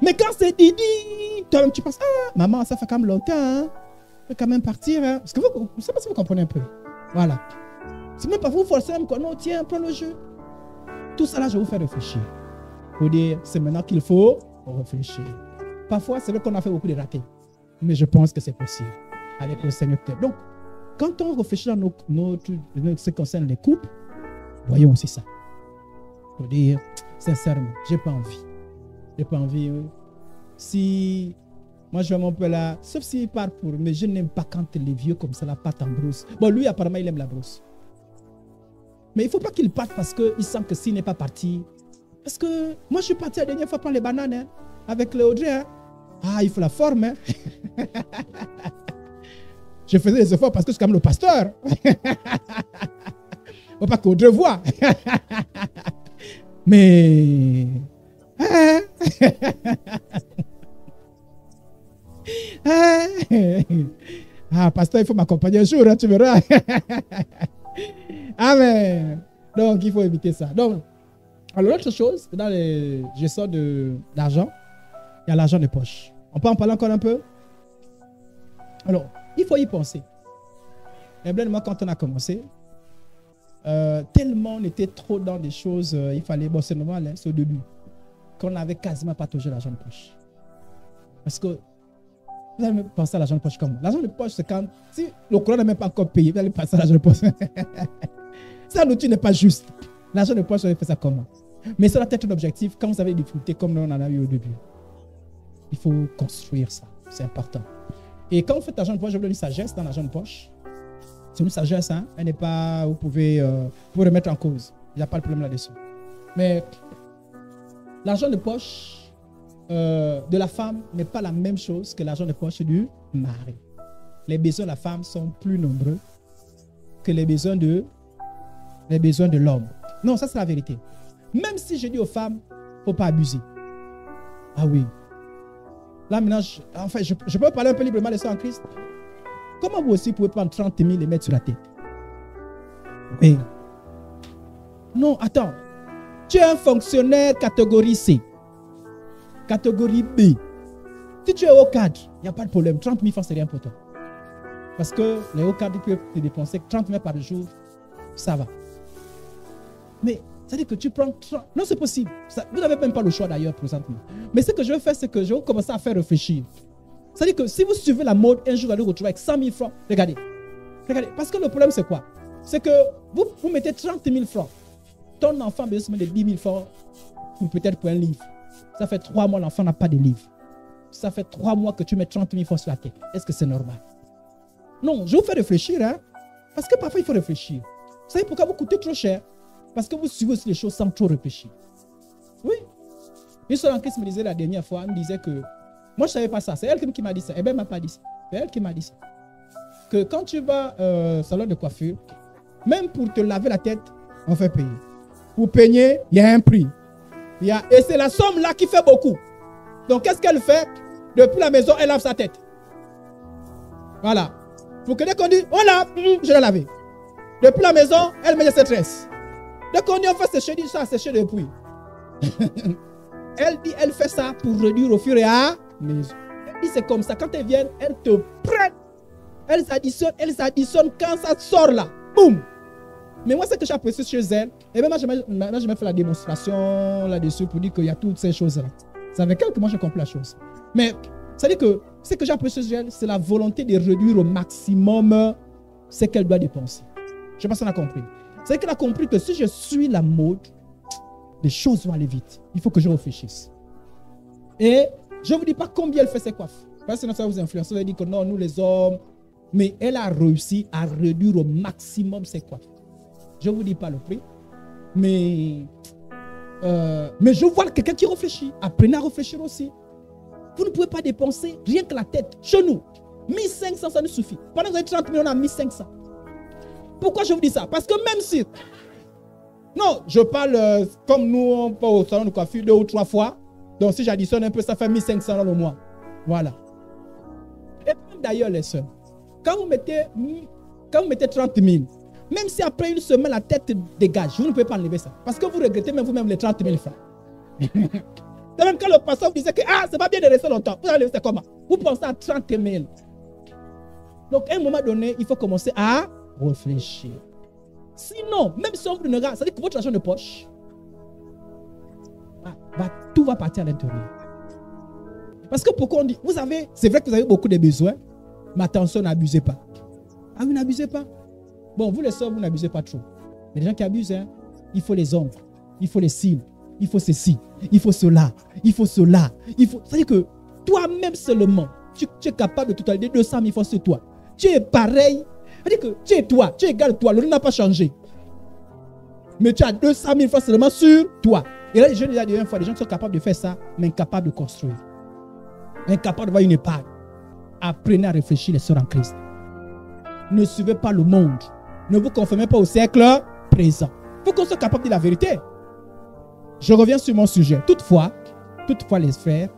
Mais quand c'est Didi, toi-même tu penses, ah, maman, ça fait quand même longtemps, hein. Je vais quand même partir. Hein. Parce que vous ne savez pas si vous comprenez un peu. Voilà. C'est même pas vous forcer même quoi. Non, tiens, prends le jeu. Tout ça là, je vais vous faire réfléchir. Pour dire, c'est maintenant qu'il faut réfléchir. Parfois, c'est vrai qu'on a fait beaucoup de ratés. Mais je pense que c'est possible. Avec le Seigneur. Donc, quand on réfléchit dans ce qui concerne les couples, voyons aussi ça. Pour dire, sincèrement, j'ai pas envie. J'ai pas envie. Si moi je vais mon père là, sauf s'il part pour, mais je n'aime pas quand les vieux comme ça la partent en brousse. Bon, lui apparemment il aime la brousse. Mais il ne faut pas qu'il parte parce qu'il sent que s'il n'est pas parti. Parce que moi je suis parti la dernière fois prendre les bananes hein, avec le Audrey. Hein. Ah, il faut la forme. Hein. Je faisais des efforts parce que je suis quand même le pasteur. Il ne faut pas qu'Audrey voit. Mais... Ah, pasteur, il faut m'accompagner un jour, hein, tu verras. Amen. Donc, il faut éviter ça. Donc, alors, l'autre chose, dans les gestions d'argent, il y a l'argent de poche. On peut en parler encore un peu? Alors, il faut y penser. Et bien, moi, quand on a commencé, tellement on était trop dans des choses, il fallait, bon, c'est normal, hein, c'est au début, qu'on n'avait quasiment pas touché l'argent de poche. Parce que, vous allez penser à l'argent de poche comment? L'argent de poche, c'est quand, si le courant n'est même pas encore payé, vous allez penser à l'argent de poche. Ça, l'outil n'est pas juste. L'argent de poche, vous allez faire ça comment? Mais ça doit être un objectif quand vous avez des difficultés comme nous, on en a eu au début. Il faut construire ça, c'est important. Et quand vous faites l'argent de poche, je vous donne une sagesse dans l'argent de poche. C'est une sagesse, hein? Elle n'est pas, vous pouvez remettre en cause. Il n'y a pas de problème là-dessus. Mais l'argent de poche de la femme n'est pas la même chose que l'argent de poche du mari. Les besoins de la femme sont plus nombreux que les besoins de l'homme. Non, ça c'est la vérité. Même si je dis aux femmes, il ne faut pas abuser. Ah oui. Là maintenant, je peux parler un peu librement de ça en Christ. Comment vous aussi pouvez prendre 30 000 et mettre sur la tête? Oui. Non, attends. Tu es un fonctionnaire catégorie C. Catégorie B. Si tu es au cadre, il n'y a pas de problème. 30 000 francs, c'est rien pour toi. Parce que les hauts cadres peuvent te dépenser 30 000 par jour. Ça va. Mais ça veut dire que tu prends 30... Non, c'est possible. Ça, vous n'avez même pas le choix d'ailleurs présentement. Mais ce que je veux faire, c'est que je vais commencer à faire réfléchir. C'est-à-dire que si vous suivez la mode, un jour vous allez vous retrouver avec 100 000 francs. Regardez. Regardez. Parce que le problème, c'est quoi? C'est que vous mettez 30 000 francs. Ton enfant a besoin de 10 000 francs peut-être pour un livre. Ça fait 3 mois, l'enfant n'a pas de livre. Ça fait 3 mois que tu mets 30 000 francs sur la tête. Est-ce que c'est normal? Non, je vous fais réfléchir. Hein? Parce que parfois, il faut réfléchir. Vous savez pourquoi vous coûtez trop cher? Parce que vous suivez aussi les choses sans trop réfléchir. Oui. Une seule en Christ me disait la dernière fois, elle me disait que moi, je ne savais pas ça. C'est elle qui m'a dit ça. Eh bien, elle ne m'a pas dit ça. C'est elle qui m'a dit ça. Que quand tu vas au salon de coiffure, même pour te laver la tête, on fait payer. Pour peigner, il y a un prix. Et c'est la somme là qui fait beaucoup. Donc, qu'est-ce qu'elle fait? Depuis la maison, elle lave sa tête. Voilà. Pour que dès qu'on dit, on lave, je l'ai lavé. Depuis la maison, elle met ses tresses. Dès qu'on dit, on fait sécher, dit ça, sécher depuis. Elle dit, elle fait ça pour réduire au fur et à mesure. Elle dit, c'est comme ça. Quand elles viennent, elles te prennent. Elles additionnent quand ça sort là. Boum. Mais moi, ce que j'apprécie chez elle, et même moi, je vais faire la démonstration là-dessus pour dire qu'il y a toutes ces choses-là. C'est avec elle que moi, j'ai compris la chose. Mais, ça veut dire que ce que j'apprécie chez elle, c'est la volonté de réduire au maximum ce qu'elle doit dépenser. Je ne sais pas si on a compris. C'est qu'elle a compris que si je suis la mode, les choses vont aller vite. Il faut que je réfléchisse. Et je ne vous dis pas combien elle fait ses coiffes. Parce que ça va vous influencer. Vous allez dire que non, nous les hommes. Mais elle a réussi à réduire au maximum ses coiffes. Je ne vous dis pas le prix. Mais je vois quelqu'un qui réfléchit. Apprenez à réfléchir aussi. Vous ne pouvez pas dépenser rien que la tête. Chez nous, 1500, ça nous suffit. Pendant que vous avez 30 millions, on a 1500. Pourquoi je vous dis ça? Parce que même si... Non, je parle comme nous, on part au salon de coiffure 2 ou 3 fois. Donc si j'additionne un peu, ça fait 1500 dans le mois. Voilà. Et Même d'ailleurs, les sœurs, quand vous mettez 30 000, même si après une semaine la tête dégage, vous ne pouvez pas enlever ça. Parce que vous regrettez même vous-même les 30 000 francs. C'est même quand le pasteur vous disait que c'est pas bien de rester longtemps. Vous allez rester comment? Vous pensez à 30 000. Donc, à un moment donné, il faut commencer à réfléchir. Sinon, même si on vous donnera, ça veut dire que votre argent de poche, tout va partir à l'intérieur. Parce que pourquoi on dit, vous avez, c'est vrai que vous avez beaucoup de besoins, mais attention, n'abusez pas. Ah, vous n'abusez pas? Bon, vous les sœurs, vous n'abusez pas trop. Mais les gens qui abusent, hein, il faut les ongles, il faut les cils, il faut ceci, il faut cela, il faut cela. C'est-à-dire que toi-même seulement, tu es capable de totaliser 200 000 fois sur toi. Tu es pareil. C'est-à-dire que tu es toi, tu es égal à toi, le nom n'a pas changé. Mais tu as 200 000 fois seulement sur toi. Et là, je l'ai dit une fois, les gens qui sont capables de faire ça, mais incapables de construire. Incapables de voir une épargne. Apprenez à réfléchir, les sœurs en Christ. Ne suivez pas le monde. Ne vous conformez pas au siècle présent. Il faut qu'on soit capable de dire la vérité. Je reviens sur mon sujet. Toutefois les frères,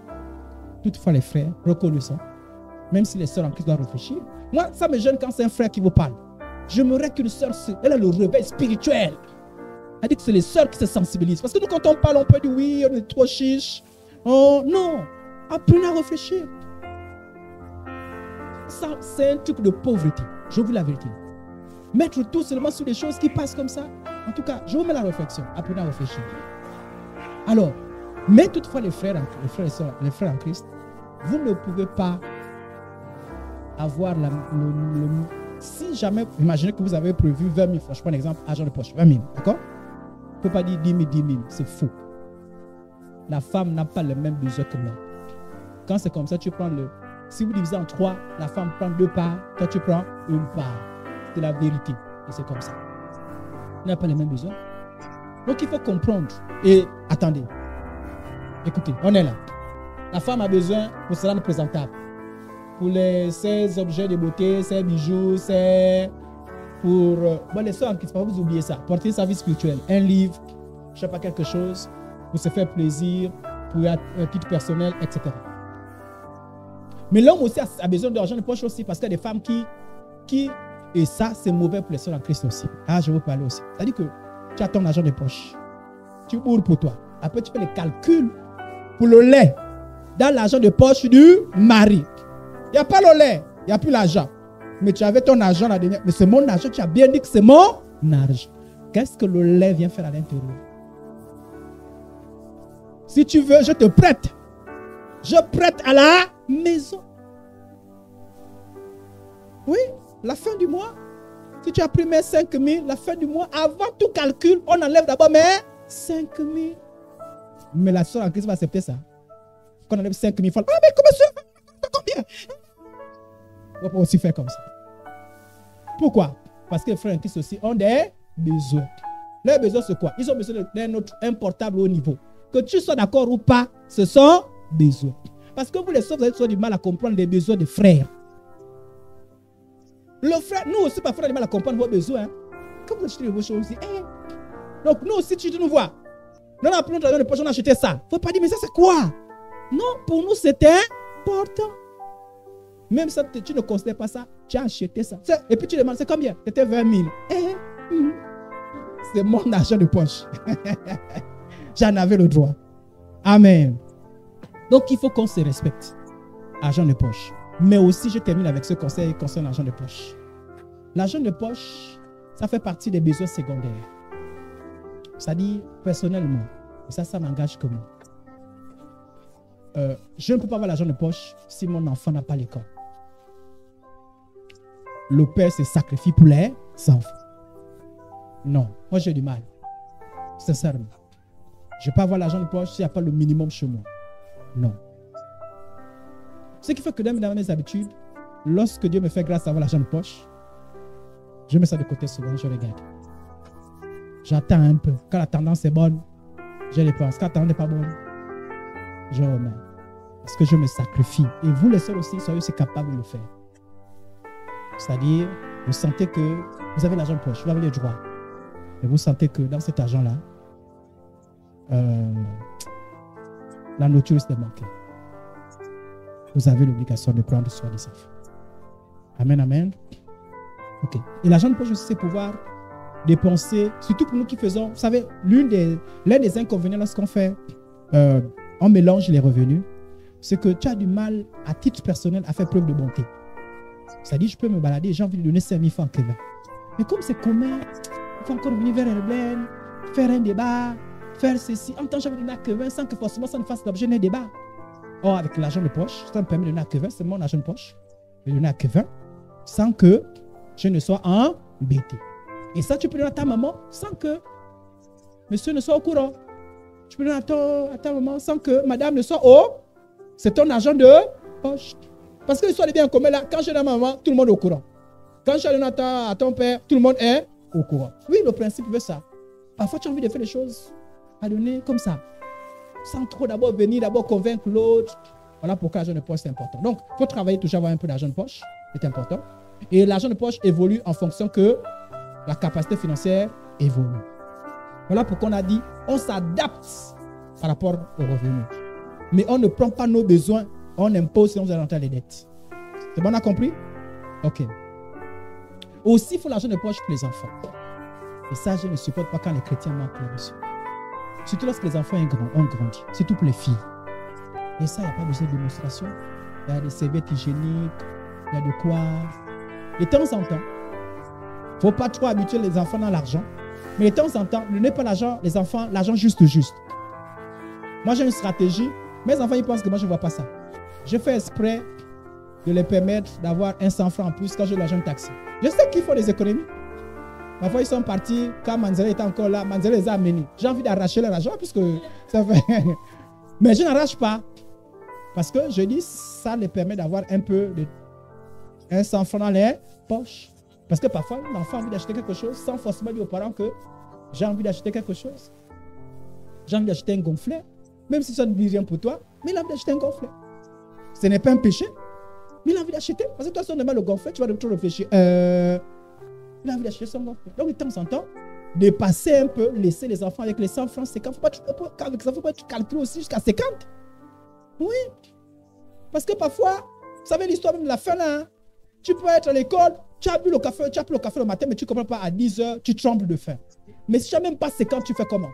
reconnaissons, même si les sœurs en Christ doivent réfléchir. Moi, ça me gêne quand c'est un frère qui vous parle. J'aimerais qu'une sœur, elle a le réveil spirituel. Elle dit que c'est les sœurs qui se sensibilisent. Parce que nous, quand on parle, on peut dire oui, on est trop chiche. Oh non, apprenez à réfléchir. Ça, c'est un truc de pauvreté. Je vous dis la vérité. Mettre tout seulement sur des choses qui passent comme ça. En tout cas, je vous mets la réflexion. Apprenez à réfléchir. Alors, mais toutefois, les frères en Christ, vous ne pouvez pas avoir si jamais, imaginez que vous avez prévu 20 000 francs, je prends un exemple, argent de poche, 20 000, d'accord? On ne peut pas dire 10 000, c'est faux. La femme n'a pas le même besoin que l'homme. Quand c'est comme ça, tu prends si vous divisez en 3, la femme prend 2 parts, toi tu prends 1 part. C'est la vérité. Et c'est comme ça. Elle n'a pas les mêmes besoins. Donc il faut comprendre. Et attendez. Écoutez, on est là. La femme a besoin pour se rendre présentable. Pour ses objets de beauté, ses bijoux, pour... Bon, les soeurs, il ne faut pas vous oublier ça. Porter sa vie spirituelle. Un livre, je ne sais pas, quelque chose, pour se faire plaisir, pour un titre personnel, etc. Mais l'homme aussi a besoin d'argent de poche aussi, parce qu'il y a des femmes qui et ça, c'est mauvais pour les soeurs en Christ aussi. Ah, je veux parler aussi. C'est-à-dire que tu as ton argent de poche. Tu bourres pour toi. Après, tu fais les calculs pour le lait dans l'argent de poche du mari. Il n'y a pas le lait, il n'y a plus l'argent. Mais tu avais ton argent la dernière. Mais c'est mon argent, tu as bien dit que c'est mon argent. Qu'est-ce que le lait vient faire à l'intérieur? Si tu veux, je te prête. Je prête à la maison. Oui, la fin du mois. Si tu as pris mes 5 000, la fin du mois, avant tout calcul, on enlève d'abord mes 5 000. Mais la soeur en Christ va accepter ça. Qu'on enlève 5 000 francs. Ah, mais comment ça? Combien? On va pas aussi faire comme ça. Pourquoi? Parce que les frères en Christ aussi ont des besoins. Leurs besoins, c'est quoi? Ils ont besoin d'un portable haut niveau. Que tu sois d'accord ou pas, ce sont besoins. Parce que vous, les sœurs, vous avez toujours du mal à comprendre les besoins des frères. Le frère, nous aussi, parfois, on a du mal à comprendre vos besoins. Quand vous achetez vos choses aussi, donc nous aussi, tu nous vois. Nous, on a pris notre argent de poche, on a acheté ça. Il ne faut pas dire, mais ça, c'est quoi? Non, pour nous, c'était important. Même si tu ne considères pas ça, tu as acheté ça. Et puis tu demandes, c'est combien? C'était 20 000. C'est mon argent de poche. J'en avais le droit. Amen. Donc, il faut qu'on se respecte. Argent de poche. Mais aussi, je termine avec ce conseil concernant l'argent de poche. L'argent de poche, ça fait partie des besoins secondaires. C'est-à-dire, personnellement, et ça m'engage que moi. Je ne peux pas avoir l'argent de poche si mon enfant n'a pas l'école. Le père se sacrifie pour les enfants. Non, moi j'ai du mal. Sincèrement. Je ne peux pas avoir l'argent de poche s'il n'y a pas le minimum chez moi. Non. Ce qui fait que dans mes habitudes, lorsque Dieu me fait grâce à avoir l'argent de poche, je mets ça de côté souvent, je regarde. J'attends un peu. Quand la tendance est bonne, je dépense. Quand la tendance n'est pas bonne, je remets. Parce que je me sacrifie. Et vous, les sœurs aussi, soyez aussi capables de le faire. C'est-à-dire, vous sentez que vous avez l'argent de poche, vous avez les droits. Et vous sentez que dans cet argent-là, la nourriture est manquée. Vous avez l'obligation de prendre soin des enfants. Amen, amen. Ok. Et l'argent de poche aussi, c'est pouvoir dépenser, surtout pour nous qui faisons, vous savez, l'un des inconvénients lorsqu'on fait, on mélange les revenus, c'est que tu as du mal, à titre personnel, à faire preuve de bonté. C'est-à-dire, je peux me balader, j'ai envie de donner 5 000 francs à quelqu'un. Mais comme c'est commun, il faut encore venir vers Herblaine, faire un débat, faire ceci. En même temps, j'ai envie de donner à quelqu'un sans que forcément ça ne fasse l'objet d'un débat. Or, avec l'argent de poche, ça me permet de donner à quelqu'un, c'est mon argent de poche, de donner à quelqu'un, sans que je ne sois embêté. Et ça, tu peux donner à ta maman sans que monsieur ne soit au courant. Tu peux donner à ta maman sans que madame ne soit au. C'est ton argent de poche. Parce que l'histoire est bien commun là. Quand je donne à ma maman, tout le monde est au courant. Quand je donne à ton père, tout le monde est au courant. Oui, le principe veut ça. Parfois, tu as envie de faire les choses à donner comme ça. Sans trop d'abord venir, d'abord convaincre l'autre. Voilà pourquoi l'argent de poche, c'est important. Donc, il faut travailler toujours avoir un peu d'argent de poche. C'est important. Et l'argent de poche évolue en fonction que la capacité financière évolue. Voilà pourquoi on a dit, on s'adapte par rapport aux revenus. Mais on ne prend pas nos besoins, on impose sinon vous allez rentrer les dettes. C'est bon, on a compris? Ok. Aussi, il faut l'argent de poche pour les enfants. Et ça, je ne supporte pas quand les chrétiens manquent là-dessus. Surtout lorsque les enfants ont grandi. Surtout pour les filles. Et ça, il n'y a pas besoin de démonstration. Il y a des serviettes hygiéniques, il y a de quoi. De temps en temps, il ne faut pas trop habituer les enfants dans l'argent. Mais de temps en temps, ne donnez pas l'argent, les enfants, l'argent juste. Moi, j'ai une stratégie. Mes enfants, ils pensent que moi, je ne vois pas ça. Je fais exprès de les permettre d'avoir un 100 francs en plus quand j'ai l'argent de taxi. Je sais qu'il faut des économies. Parfois, ils sont partis quand Manzella était encore là. Manzella les a amenés. J'ai envie d'arracher leur argent puisque ça fait. Mais je n'arrache pas. Parce que je dis, ça les permet d'avoir un peu de. Un 100 francs dans les poches. Parce que parfois, l'enfant a envie d'acheter quelque chose sans forcément dire aux parents que j'ai envie d'acheter quelque chose. J'ai envie d'acheter un gonflet. Même si ça ne dit rien pour toi, mais il a envie d'acheter un gonflet. Ce n'est pas un péché, mais il a envie d'acheter. Parce que toi, si on demande le gonflet, tu vas toujours réfléchir. Il a envie d'acheter son gonflet. Donc, de temps en temps, dépasser un peu, laisser les enfants avec les 100 francs, 50. Avec ça, il ne faut pas calculer aussi jusqu'à 50. Oui. Parce que parfois, vous savez l'histoire même de la fin là. Hein? Tu peux être à l'école, tu as bu le café, le matin, mais tu ne comprends pas à 10 h, tu trembles de faim. Mais si tu n'as même pas 50, tu fais comment?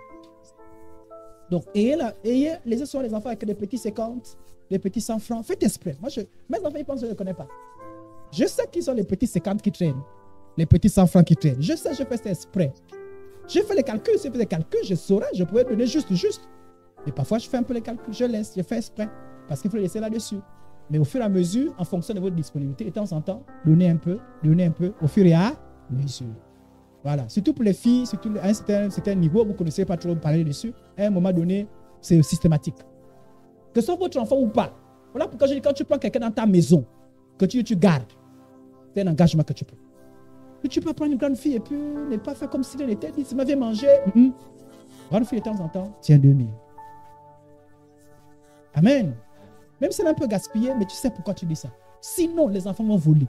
Donc, laissez les enfants avec des petits 50, des petits 100 francs. Faites exprès. Mes enfants, ils pensent que je ne les connais pas. Je sais qu'ils sont les petits 50 qui traînent, les petits 100 francs qui traînent. Je sais, je fais exprès. Je fais les calculs. Si je fais les calculs, je saurais, je pourrais donner juste. Mais parfois, je fais un peu les calculs. Je laisse, je fais exprès. Parce qu'il faut les laisser là-dessus. Mais au fur et à mesure, en fonction de votre disponibilité, de temps en temps, donnez un peu, au fur et à mesure. Voilà. Surtout pour les filles, surtout à un certain niveau, vous ne connaissez pas trop parler dessus. À un moment donné, c'est systématique. Que ce soit votre enfant ou pas. Voilà pourquoi je dis quand tu prends quelqu'un dans ta maison, que tu gardes, c'est un engagement que tu prends. Mais tu peux prendre une grande fille et puis ne pas faire comme si elle était dit, si m'avait mangé. Grande fille de temps en temps, tiens 2000. Amen. Même si c'est un peu gaspillé, mais tu sais pourquoi tu dis ça. Sinon, les enfants vont voler.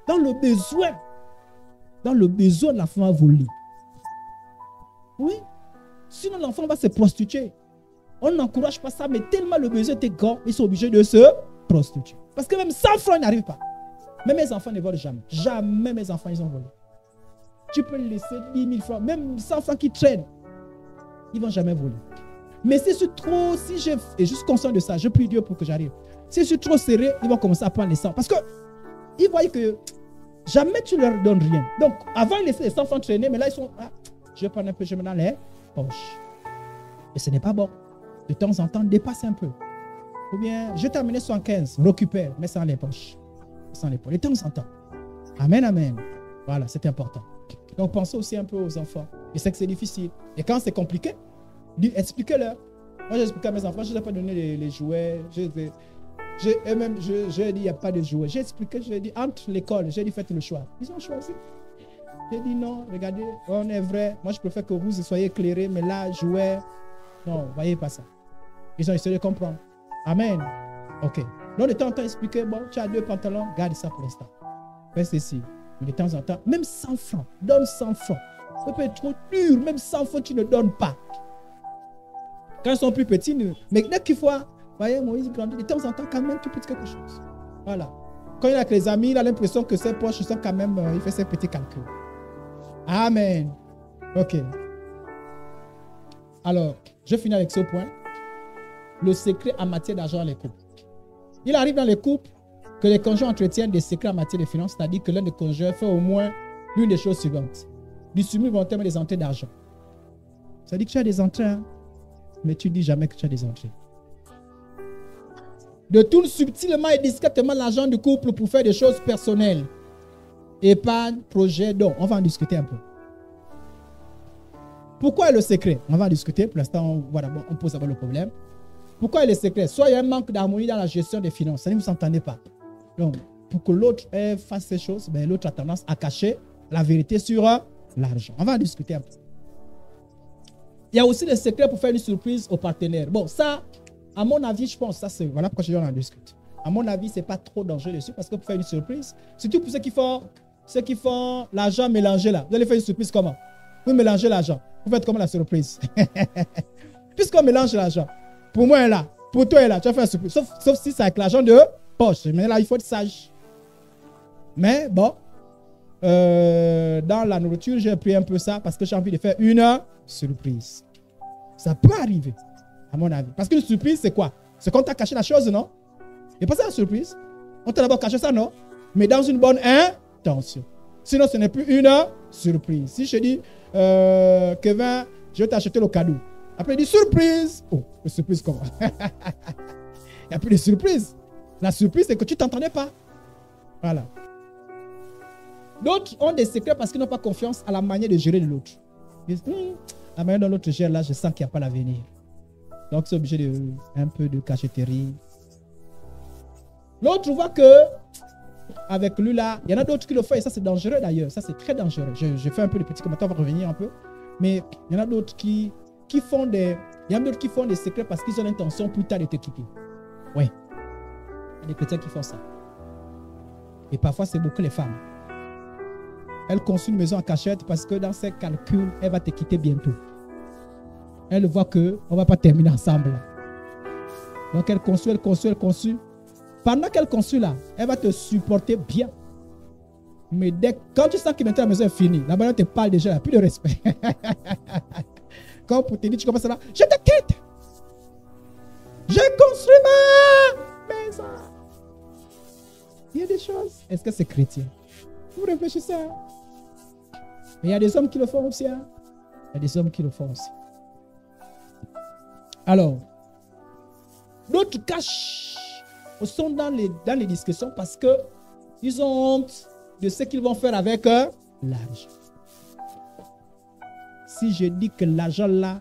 Dans le besoin, l'enfant va voler. Oui. Sinon, l'enfant va se prostituer. On n'encourage pas ça, mais tellement le besoin était grand, ils sont obligés de se prostituer. Parce que même 100 francs, ils n'arrivent pas. Mais mes enfants ne volent jamais. Jamais mes enfants, ils ont volé. Tu peux laisser 10 000 francs, même 100 francs qui traînent. Ils ne vont jamais voler. Mais si je suis trop, et je suis conscient de ça, je prie Dieu pour que j'arrive. Si je suis trop serré, ils vont commencer à prendre les 100. Parce qu'ils voient que jamais tu leur donnes rien. Donc, avant, ils laissaient les 100 francs traîner, mais là, ils sont, je vais prendre un peu, je mets dans les poches. Et ce n'est pas bon. De temps en temps, dépasse un peu. Ou bien, je t'ai amené 75, récupère, mets ça dans les poches. Sans les poches. De temps en temps. Amen, amen. Voilà, c'est important. Donc, pensez aussi un peu aux enfants. Je sais que c'est difficile. Et quand c'est compliqué, expliquez-leur. Moi, j'explique à mes enfants, je ne vais pas donner les jouets. J'ai dit, il n'y a pas de jouets. J'ai expliqué, j'ai dit, entre l'école, j'ai dit, faites le choix. Ils ont choisi. J'ai dit, non, regardez, on est vrai. Moi, je préfère que vous soyez éclairés, mais là, jouets, non, voyez pas ça. Ils ont essayé de comprendre. Amen. Ok. Donc, de temps en temps, expliquer, bon, tu as 2 pantalons, garde ça pour l'instant. Fais ceci. Mais de temps en temps, même 100 francs, donne 100 francs. Ça peut être trop dur, même 100 francs, tu ne donnes pas. Quand ils sont plus petits, mais dès qu'il faut, voyez, Moïse grandit, de temps en temps, quand même, tu peux dire quelque chose. Voilà. Quand il est avec les amis, il a l'impression que ses poches sont quand même... il fait ses petits calculs. Amen. Ok. Alors, je finis avec ce point. Le secret en matière d'argent dans les couples. Il arrive dans les couples que les conjoints entretiennent des secrets en matière de finances, c'est-à-dire que l'un des conjoints fait au moins l'une des choses suivantes. Distribue volontairement des entrées d'argent. Ça dit que tu as des entrées, hein, mais tu ne dis jamais que tu as des entrées. Détourne subtilement et discrètement l'argent du couple pour faire des choses personnelles. Épargne, projet, don. On va en discuter un peu. Pourquoi est le secret? On va en discuter. Pour l'instant, on pose d'abord le problème. Pourquoi est le secret? Soit il y a un manque d'harmonie dans la gestion des finances. Ça ne vous entendez pas. Donc, pour que l'autre fasse ces choses, ben, l'autre a tendance à cacher la vérité sur l'argent. On va en discuter un peu. Il y a aussi le secret pour faire une surprise au partenaire. Bon, ça, à mon avis, je pense, ça c'est, voilà pourquoi je en discute. À mon avis, c'est pas trop dangereux dessus parce que pour faire une surprise, surtout pour ceux qui font l'argent mélangé là, vous allez faire une surprise comment? Vous mélangez l'argent. Vous faites comment la surprise? Puisqu'on mélange l'argent, pour moi, elle est là, pour toi, elle est là, tu vas faire une surprise. Sauf si c'est avec l'argent de poche. Mais là, il faut être sage. Mais bon, dans la nourriture, j'ai pris un peu ça parce que j'ai envie de faire une surprise. Ça peut arriver, à mon avis. Parce qu'une surprise, c'est quoi? C'est quand tu as caché la chose, non? Et pas ça la surprise. On t'a d'abord caché ça, non? Mais dans une bonne intention. Sinon, ce n'est plus une surprise. Si je dis, Kevin, je vais t'acheter le cadeau. Après, il dit surprise. Oh, une surprise comment? Il n'y a plus de surprise. La surprise, c'est que tu ne t'entendais pas. Voilà. D'autres ont des secrets parce qu'ils n'ont pas confiance à la manière de gérer de l'autre. Ils disent, la manière dont l'autre gère là, je sens qu'il n'y a pas l'avenir. Donc, c'est obligé de un peu de cachotterie. L'autre voit que, avec lui là, il y en a d'autres qui le font et ça c'est dangereux d'ailleurs. Ça c'est très dangereux. Je fais un peu de petits commentaires, on va revenir un peu. Mais il y en a d'autres qui font des secrets parce qu'ils ont l'intention plus tard de te quitter. Oui. Il y a des chrétiens qui font ça. Et parfois c'est beaucoup les femmes. Elle construit une maison en cachette parce que dans ses calculs, elle va te quitter bientôt. Elle voit qu'on ne va pas terminer ensemble. Donc elle construit. Pendant qu'elle construit là, elle va te supporter bien. Mais quand tu sens que maintenant la maison est finie, la bonne te parle déjà, il n'y a plus de respect. Quand pour te dire, tu commences là, je te quitte. J'ai construit ma maison. Il y a des choses. Est-ce que c'est chrétien? Vous réfléchissez. Hein? Mais il y a des hommes qui le font aussi. Hein? Il y a des hommes qui le font aussi. Alors, d'autres cachent, sont dans les discussions parce qu'ils ont honte de ce qu'ils vont faire avec l'argent. Si je dis que l'argent là,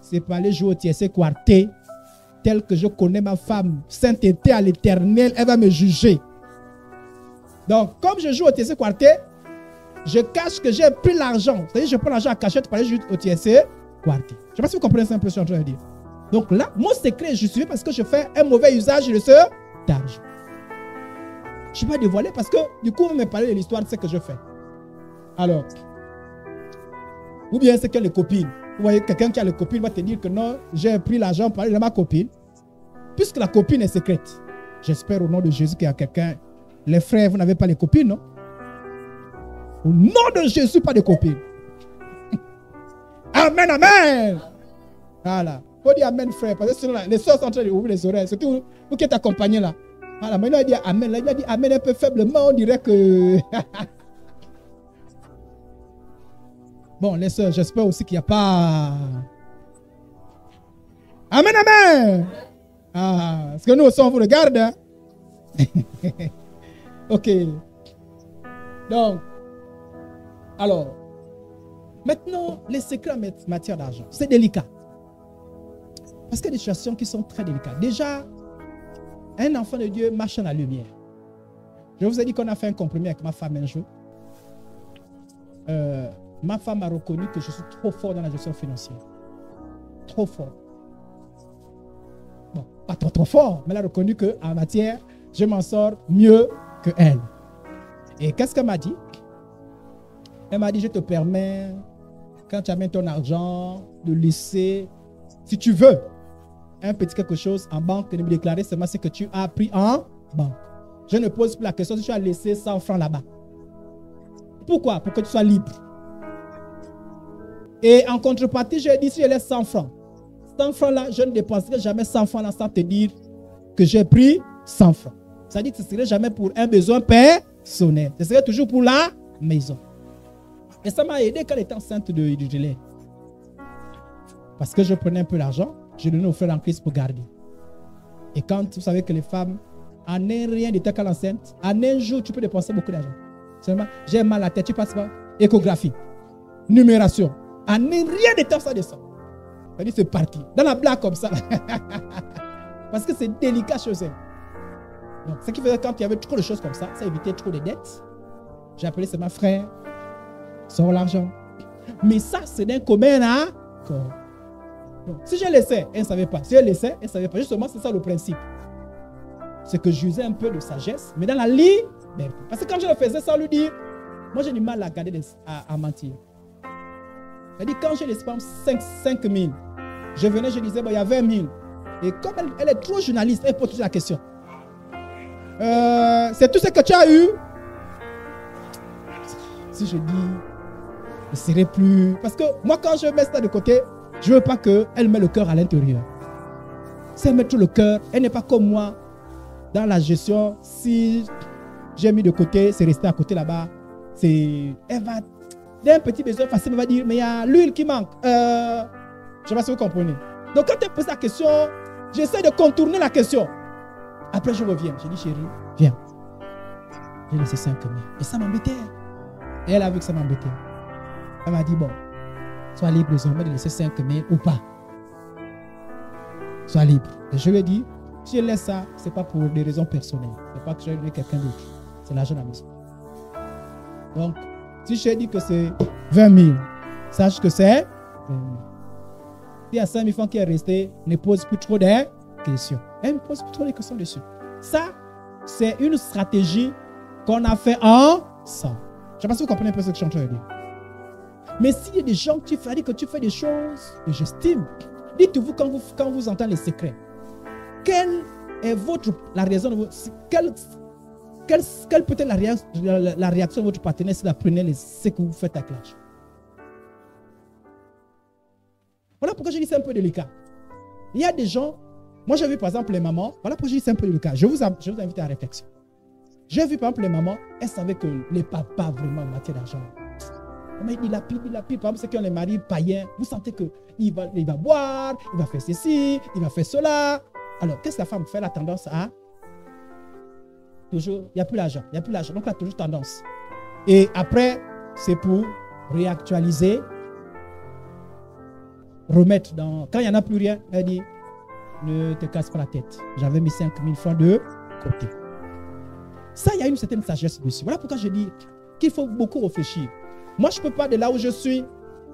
c'est pour aller jouer au TSC Quartet, tel que je connais ma femme, sainteté à l'éternel, elle va me juger. Donc, comme je joue au TSC Quartet, je cache que j'ai pris l'argent. C'est-à-dire, je prends l'argent à cachette pour aller jouer au TSC Quartet. Je ne sais pas si vous comprenez un peu ce que je suis en train de dire. Donc là, mon secret, je suis parce que je fais un mauvais usage de ce argent. Je ne vais pas dévoiler parce que du coup, on me parler de l'histoire de ce que je fais. Alors, ou bien c'est que les copines. Vous voyez, quelqu'un qui a les copines va te dire que non, j'ai pris l'argent pour aller de ma copine. Puisque la copine est secrète. J'espère au nom de Jésus qu'il y a quelqu'un. Les frères, vous n'avez pas les copines, non? Au nom de Jésus, pas de copines. Amen, amen. Voilà. Il faut dire amen, frère. Parce que sinon, les soeurs sont en train d'ouvrir les oreilles. Surtout vous qui êtes accompagnés là. Voilà. Maintenant, il dit amen. Là, il a dit amen un peu faiblement. On dirait que. Bon, les soeurs, j'espère aussi qu'il n'y a pas. Amen, amen. Ah, parce que nous aussi, on vous regarde. Hein? Ok. Donc, alors, maintenant, les secrets en matière d'argent, c'est délicat. Parce qu'il y a des situations qui sont très délicates. Déjà, un enfant de Dieu marche dans la lumière. Je vous ai dit qu'on a fait un compromis avec ma femme un jour. Ma femme a reconnu que je suis trop fort dans la gestion financière. Trop fort. Bon, pas trop fort, mais elle a reconnu qu'en matière, je m'en sors mieux qu'elle. Et qu'est-ce qu'elle m'a dit? Elle m'a dit, je te permets, quand tu amènes ton argent, de laisser, si tu veux, un petit quelque chose en banque, de me déclarer seulement ce que tu as pris en banque. je ne pose plus la question si tu as laissé 100 francs là-bas. Pourquoi? Pour que tu sois libre. Et en contrepartie, je dis si je laisse 100 francs. 100 francs là, je ne dépenserai jamais 100 francs là sans te dire que j'ai pris 100 francs. Ça dit que ce ne serait jamais pour un besoin personnel. Ce serait toujours pour la maison. Et ça m'a aidé quand j'étais enceinte de lait. Parce que je prenais un peu d'argent, je donnais au frère en Christ pour garder. Et quand vous savez que les femmes, en un rien de temps qu'à l'enceinte, en un jour, tu peux dépenser beaucoup d'argent. Seulement, j'ai mal à la tête, tu passes par échographie, numération. En un rien de temps, ça descend. Ça dit, c'est parti. Dans la blague comme ça. Parce que c'est délicat chez eux. Donc, ce qui faisait quand il y avait trop de choses comme ça évitait trop de dettes. J'ai appelé, c'est ma frère, sors l'argent. Mais ça, c'est d'un commun accord. Donc, si je laissais, elle ne savait pas. Si je laissais, elle ne savait pas. Justement, c'est ça le principe. C'est que j'usais un peu de sagesse, mais dans la liberté. Parce que quand je le faisais sans lui dire, moi j'ai du mal à garder à mentir. Elle dit, quand j'ai l'espace 5 000, je venais, je disais, bon, il y a 20 000. Et comme elle est trop journaliste, elle pose toujours la question. C'est tout ce que tu as eu? Si je dis, je ne serai plus. Parce que moi, quand je mets ça de côté, je ne veux pas qu'elle mette le cœur à l'intérieur. Si elle met tout le cœur, elle n'est pas comme moi. Dans la gestion, si j'ai mis de côté, c'est resté à côté là-bas. Elle va, d'un petit besoin facile, elle va dire, mais il y a l'huile qui manque. Je ne sais pas si vous comprenez. Donc quand elle pose la question, j'essaie de contourner la question. Après, je reviens. Je dis, chérie, viens. J'ai laissé 5 000. Et ça m'embêtait. Et elle a vu que ça m'embêtait. Elle m'a dit, bon, sois libre désormais de laisser 5 000 ou pas. Sois libre. Et je lui ai dit, si je laisse ça, ce n'est pas pour des raisons personnelles. Ce n'est pas que je vais donner quelqu'un d'autre. C'est l'argent de la maison. Donc, si je dis que c'est 20 000, sache que c'est 20 000. S'il y a 5 000 francs qui est resté, ne pose plus trop de questions. Elle ne pose plus trop de questions dessus. Ça, c'est une stratégie qu'on a fait ensemble. Je ne sais pas si vous comprenez un peu ce que je suis en train de dire. Mais s'il y a des gens qui font que tu fais des choses que j'estime, dites-vous quand vous entendez les secrets. Quelle est la raison de votre... Quelle peut être la réaction de votre partenaire si vous apprenez ce que vous faites avec l'argent? Voilà pourquoi je dis c'est un peu délicat. Il y a des gens, moi j'ai vu par exemple les mamans, voilà pourquoi je dis c'est un peu délicat. Je vous invite à la réflexion. J'ai vu par exemple les mamans, elles savaient que les papas vraiment en matière d'argent. Il a pire. Par exemple, ceux qui ont les maris païens, vous sentez qu'il va boire, il va faire ceci, il va faire cela. Alors, qu'est-ce que la femme fait? Elle a tendance à... Toujours, il n'y a plus l'argent. Donc, elle a toujours tendance. Et après, c'est pour réactualiser, remettre dans... Quand il n'y en a plus rien, elle dit, ne te casse pas la tête. J'avais mis 5 000 francs de côté. Ça, il y a une certaine sagesse dessus. Voilà pourquoi je dis qu'il faut beaucoup réfléchir. Moi, je ne peux pas, de là où je suis,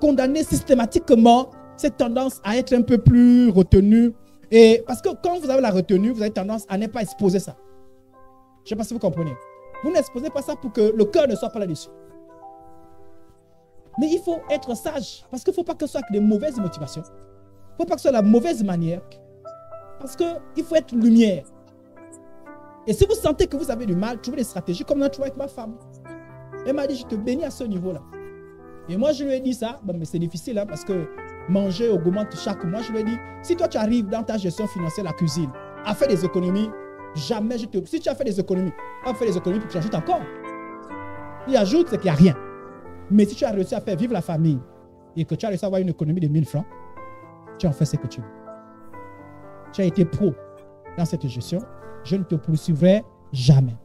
condamner systématiquement cette tendance à être un peu plus retenue. Et parce que quand vous avez la retenue, vous avez tendance à ne pas exposer ça. Je ne sais pas si vous comprenez. Vous n'exposez pas ça pour que le cœur ne soit pas là-dessus. Mais il faut être sage. Parce qu'il ne faut pas que ce soit avec de mauvaises motivations. Il ne faut pas que ce soit la mauvaise manière. Parce qu'il faut être lumière. Et si vous sentez que vous avez du mal, trouvez des stratégies comme on a trouvé avec ma femme. Elle m'a dit, je te bénis à ce niveau-là. Et moi, je lui ai dit ça, bon, mais c'est difficile hein, parce que manger augmente chaque mois. Je lui ai dit, si toi, tu arrives dans ta gestion financière, la cuisine, à faire des économies, jamais je te... Si tu as fait des économies, on va faire des économies pour que tu ajoutes encore. Si tu ajoutes, c'est qu'il n'y a rien. Mais si tu as réussi à faire vivre la famille et que tu as réussi à avoir une économie de 1000 francs, tu en fais ce que tu veux. Tu as été pro dans cette gestion, je ne te poursuivrai jamais.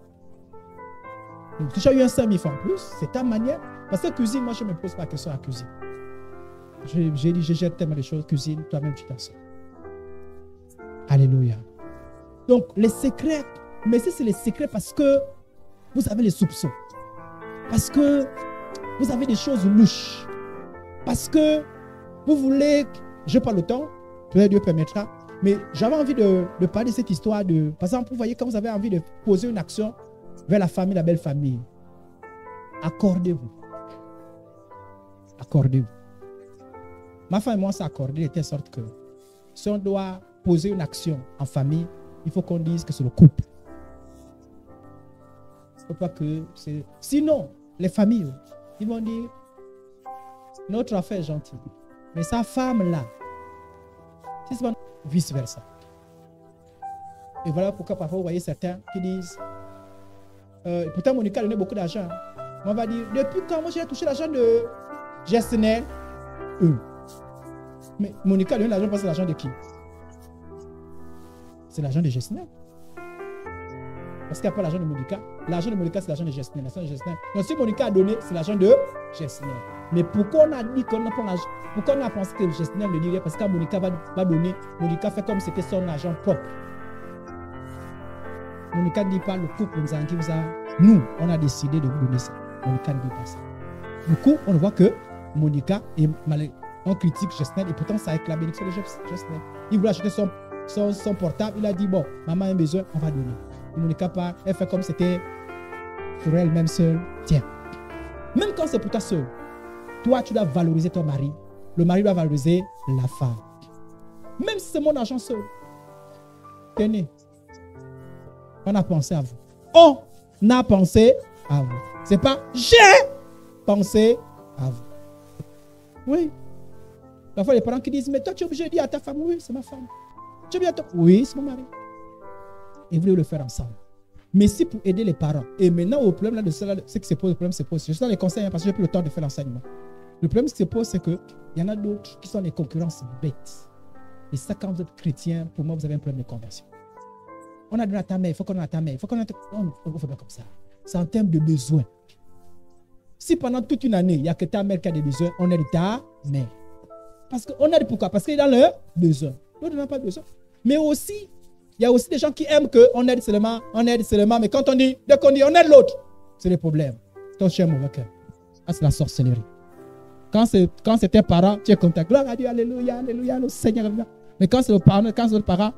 Donc, si tu as eu un 5 000 francs en plus, c'est ta manière. Parce que cuisine, moi, je ne me pose pas la question à la cuisine. J'ai dit, je jette tellement de choses, cuisine, toi-même, tu t'en sors. Alléluia. Donc, les secrets, mais si c'est les secrets parce que vous avez les soupçons, parce que vous avez des choses louches, parce que vous voulez, je n'ai pas le temps, peut-être Dieu permettra, mais j'avais envie de parler de cette histoire de, par exemple, vous voyez, quand vous avez envie de poser une action vers la famille, la belle famille, accordez-vous. Accordez-vous. Ma femme et moi, on s'est accordé de telle sorte que si on doit poser une action en famille, il faut qu'on dise que c'est le couple. Faut pas que c'est... Sinon, les familles, ils vont dire, notre affaire est gentille. Mais sa femme-là, si c'est pas vice-versa. Et voilà pourquoi parfois vous voyez certains qui disent, pourtant Monica a donné beaucoup d'argent. On va dire, depuis quand moi j'ai touché l'argent de gestionnaire, mais Monica a donné l'argent parce que c'est l'argent de qui? C'est l'argent de gestionnaire. Parce qu'il n'y a pas l'argent de Monica. L'argent de Monica, c'est l'argent de gestionnaire. Donc si Monica a donné, c'est l'argent de gestionnaire. Mais pourquoi on a dit qu'on a pris l'argent? Pourquoi on a pensé que le gestionnaire ne dit rien? Parce que Monica va donner, Monica fait comme si c'était son argent propre. Monica ne dit pas le couple qui vous a... Nous, on a décidé de vous donner ça. Monica ne dit pas ça. Du coup, on voit que Monica est malade. On critique gestionnaire et pourtant ça avec la bénédiction de gestionnaire. Il voulait acheter son portable. Il a dit, bon, maman a un besoin, on va donner. Et Monica part, elle fait comme si c'était pour elle-même seule. Tiens. Même quand c'est pour ta seule, toi, tu dois valoriser ton mari. Le mari doit valoriser la femme. Même si c'est mon argent seul. Tenez. On a pensé à vous. On a pensé à vous. C'est pas j'ai pensé à vous. Oui. Parfois, les parents qui disent, mais toi, tu es obligé de dire à ta femme, oui, c'est ma femme. Tu es bien à toi, oui, c'est mon mari. Et vous voulez le faire ensemble. Mais si pour aider les parents, et maintenant, au problème là de cela, ce qui se pose, le problème se pose. Je suis dans les conseils parce que je n'ai plus le temps de faire l'enseignement. Le problème qui se pose, c'est qu'il y en a d'autres qui sont des concurrences bêtes. Et ça, quand vous êtes chrétien, pour moi, vous avez un problème de conversion. On a donné à ta mère, il faut qu'on donne à ta mère, il faut qu'on donne à ta mère. On ne fait pas comme ça. C'est en termes de besoin. Si pendant toute une année, il n'y a que ta mère qui a des besoins, on aide ta mère. Parce qu'on aide pourquoi? Parce qu'il est dans leur besoin. L'autre n'a pas besoin. Mais aussi, il y a aussi des gens qui aiment qu'on aide seulement, mais quand on dit, dès qu'on dit on aide l'autre, c'est le problème. Ton chien mauvais cœur. Ah, c'est la sorcellerie. Quand c'est tes parents, tu es content. Gloire à Dieu, alléluia, alléluia, le Seigneur. Mais quand c'est le parent,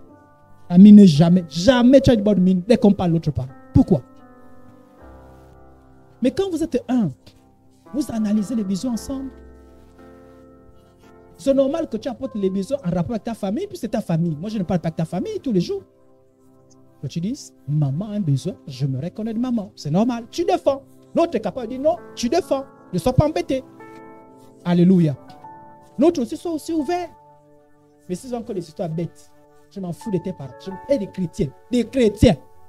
la mine n'est jamais tu as une bonne mine dès qu'on parle l'autre parent. Pourquoi? Mais quand vous êtes un, vous analysez les besoins ensemble. C'est normal que tu apportes les besoins en rapport avec ta famille, puis c'est ta famille. Moi, je ne parle pas avec ta famille tous les jours. Que tu dises, maman a un besoin, je me reconnais de maman. C'est normal, tu défends. L'autre est capable de dire non, tu défends. Ne sois pas embêté. Alléluia. L'autre aussi soit aussi ouvert. Mais si c'est encore des histoires bêtes, je m'en fous de tes parents. Et des chrétiens.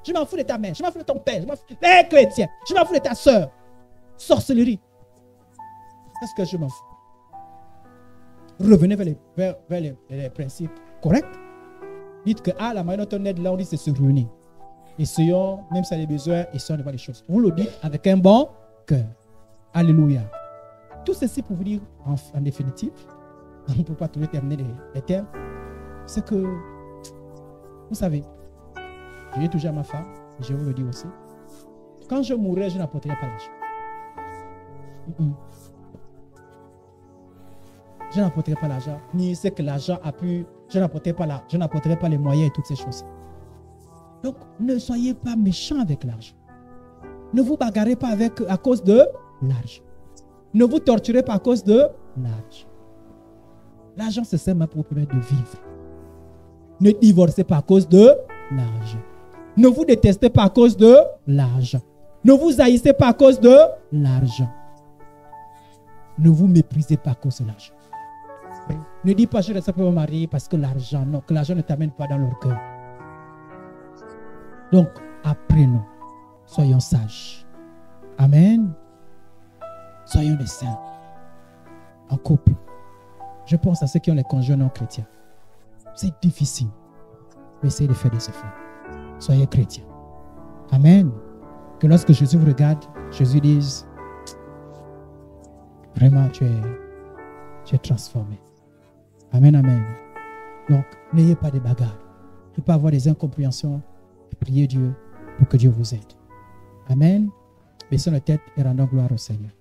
Je m'en fous de ta mère, je m'en fous de ton père, je m'en fous des chrétiens. Je m'en fous de ta soeur. Sorcellerie. Est-ce que je m'en fous? Revenez vers les principes corrects. Dites que la manière dont on aide là, on dit c'est se réunir. Essayons, même si on a des besoins, essayons de voir les choses. Vous le dites avec un bon cœur. Alléluia. Tout ceci pour vous dire, en définitive, on ne peut pas toujours terminer les termes, c'est que, vous savez, je dis toujours à ma femme, et je vous le dis aussi, quand je mourrai, je n'apporterai pas l'argent. Je n'apporterai pas l'argent, ni ce que l'argent a pu, je n'apporterai pas les moyens et toutes ces choses. Donc, ne soyez pas méchants avec l'argent. Ne vous bagarrez pas à cause de l'argent. Ne vous torturez pas à cause de l'argent. L'argent, c'est seulement pour vous permettre de vivre. Ne divorcez pas à cause de l'argent. Ne vous détestez pas à cause de l'argent. Ne vous haïssez pas à cause de l'argent. Ne vous méprisez pas à cause de l'argent. Ne dis pas je reste pour mon mari parce que l'argent, non, que l'argent ne t'amène pas dans leur cœur. Donc, apprenons. Soyons sages. Amen. Soyons des saints. En couple. Je pense à ceux qui ont les conjoints non chrétiens. C'est difficile. Mais essayez de faire des efforts. Soyez chrétiens. Amen. Que lorsque Jésus vous regarde, Jésus dise, vraiment tu es transformé. Amen, amen. Donc, n'ayez pas de bagarres. Il ne peut pas avoir des incompréhensions. Priez Dieu pour que Dieu vous aide. Amen. Baissons la tête et rendons gloire au Seigneur.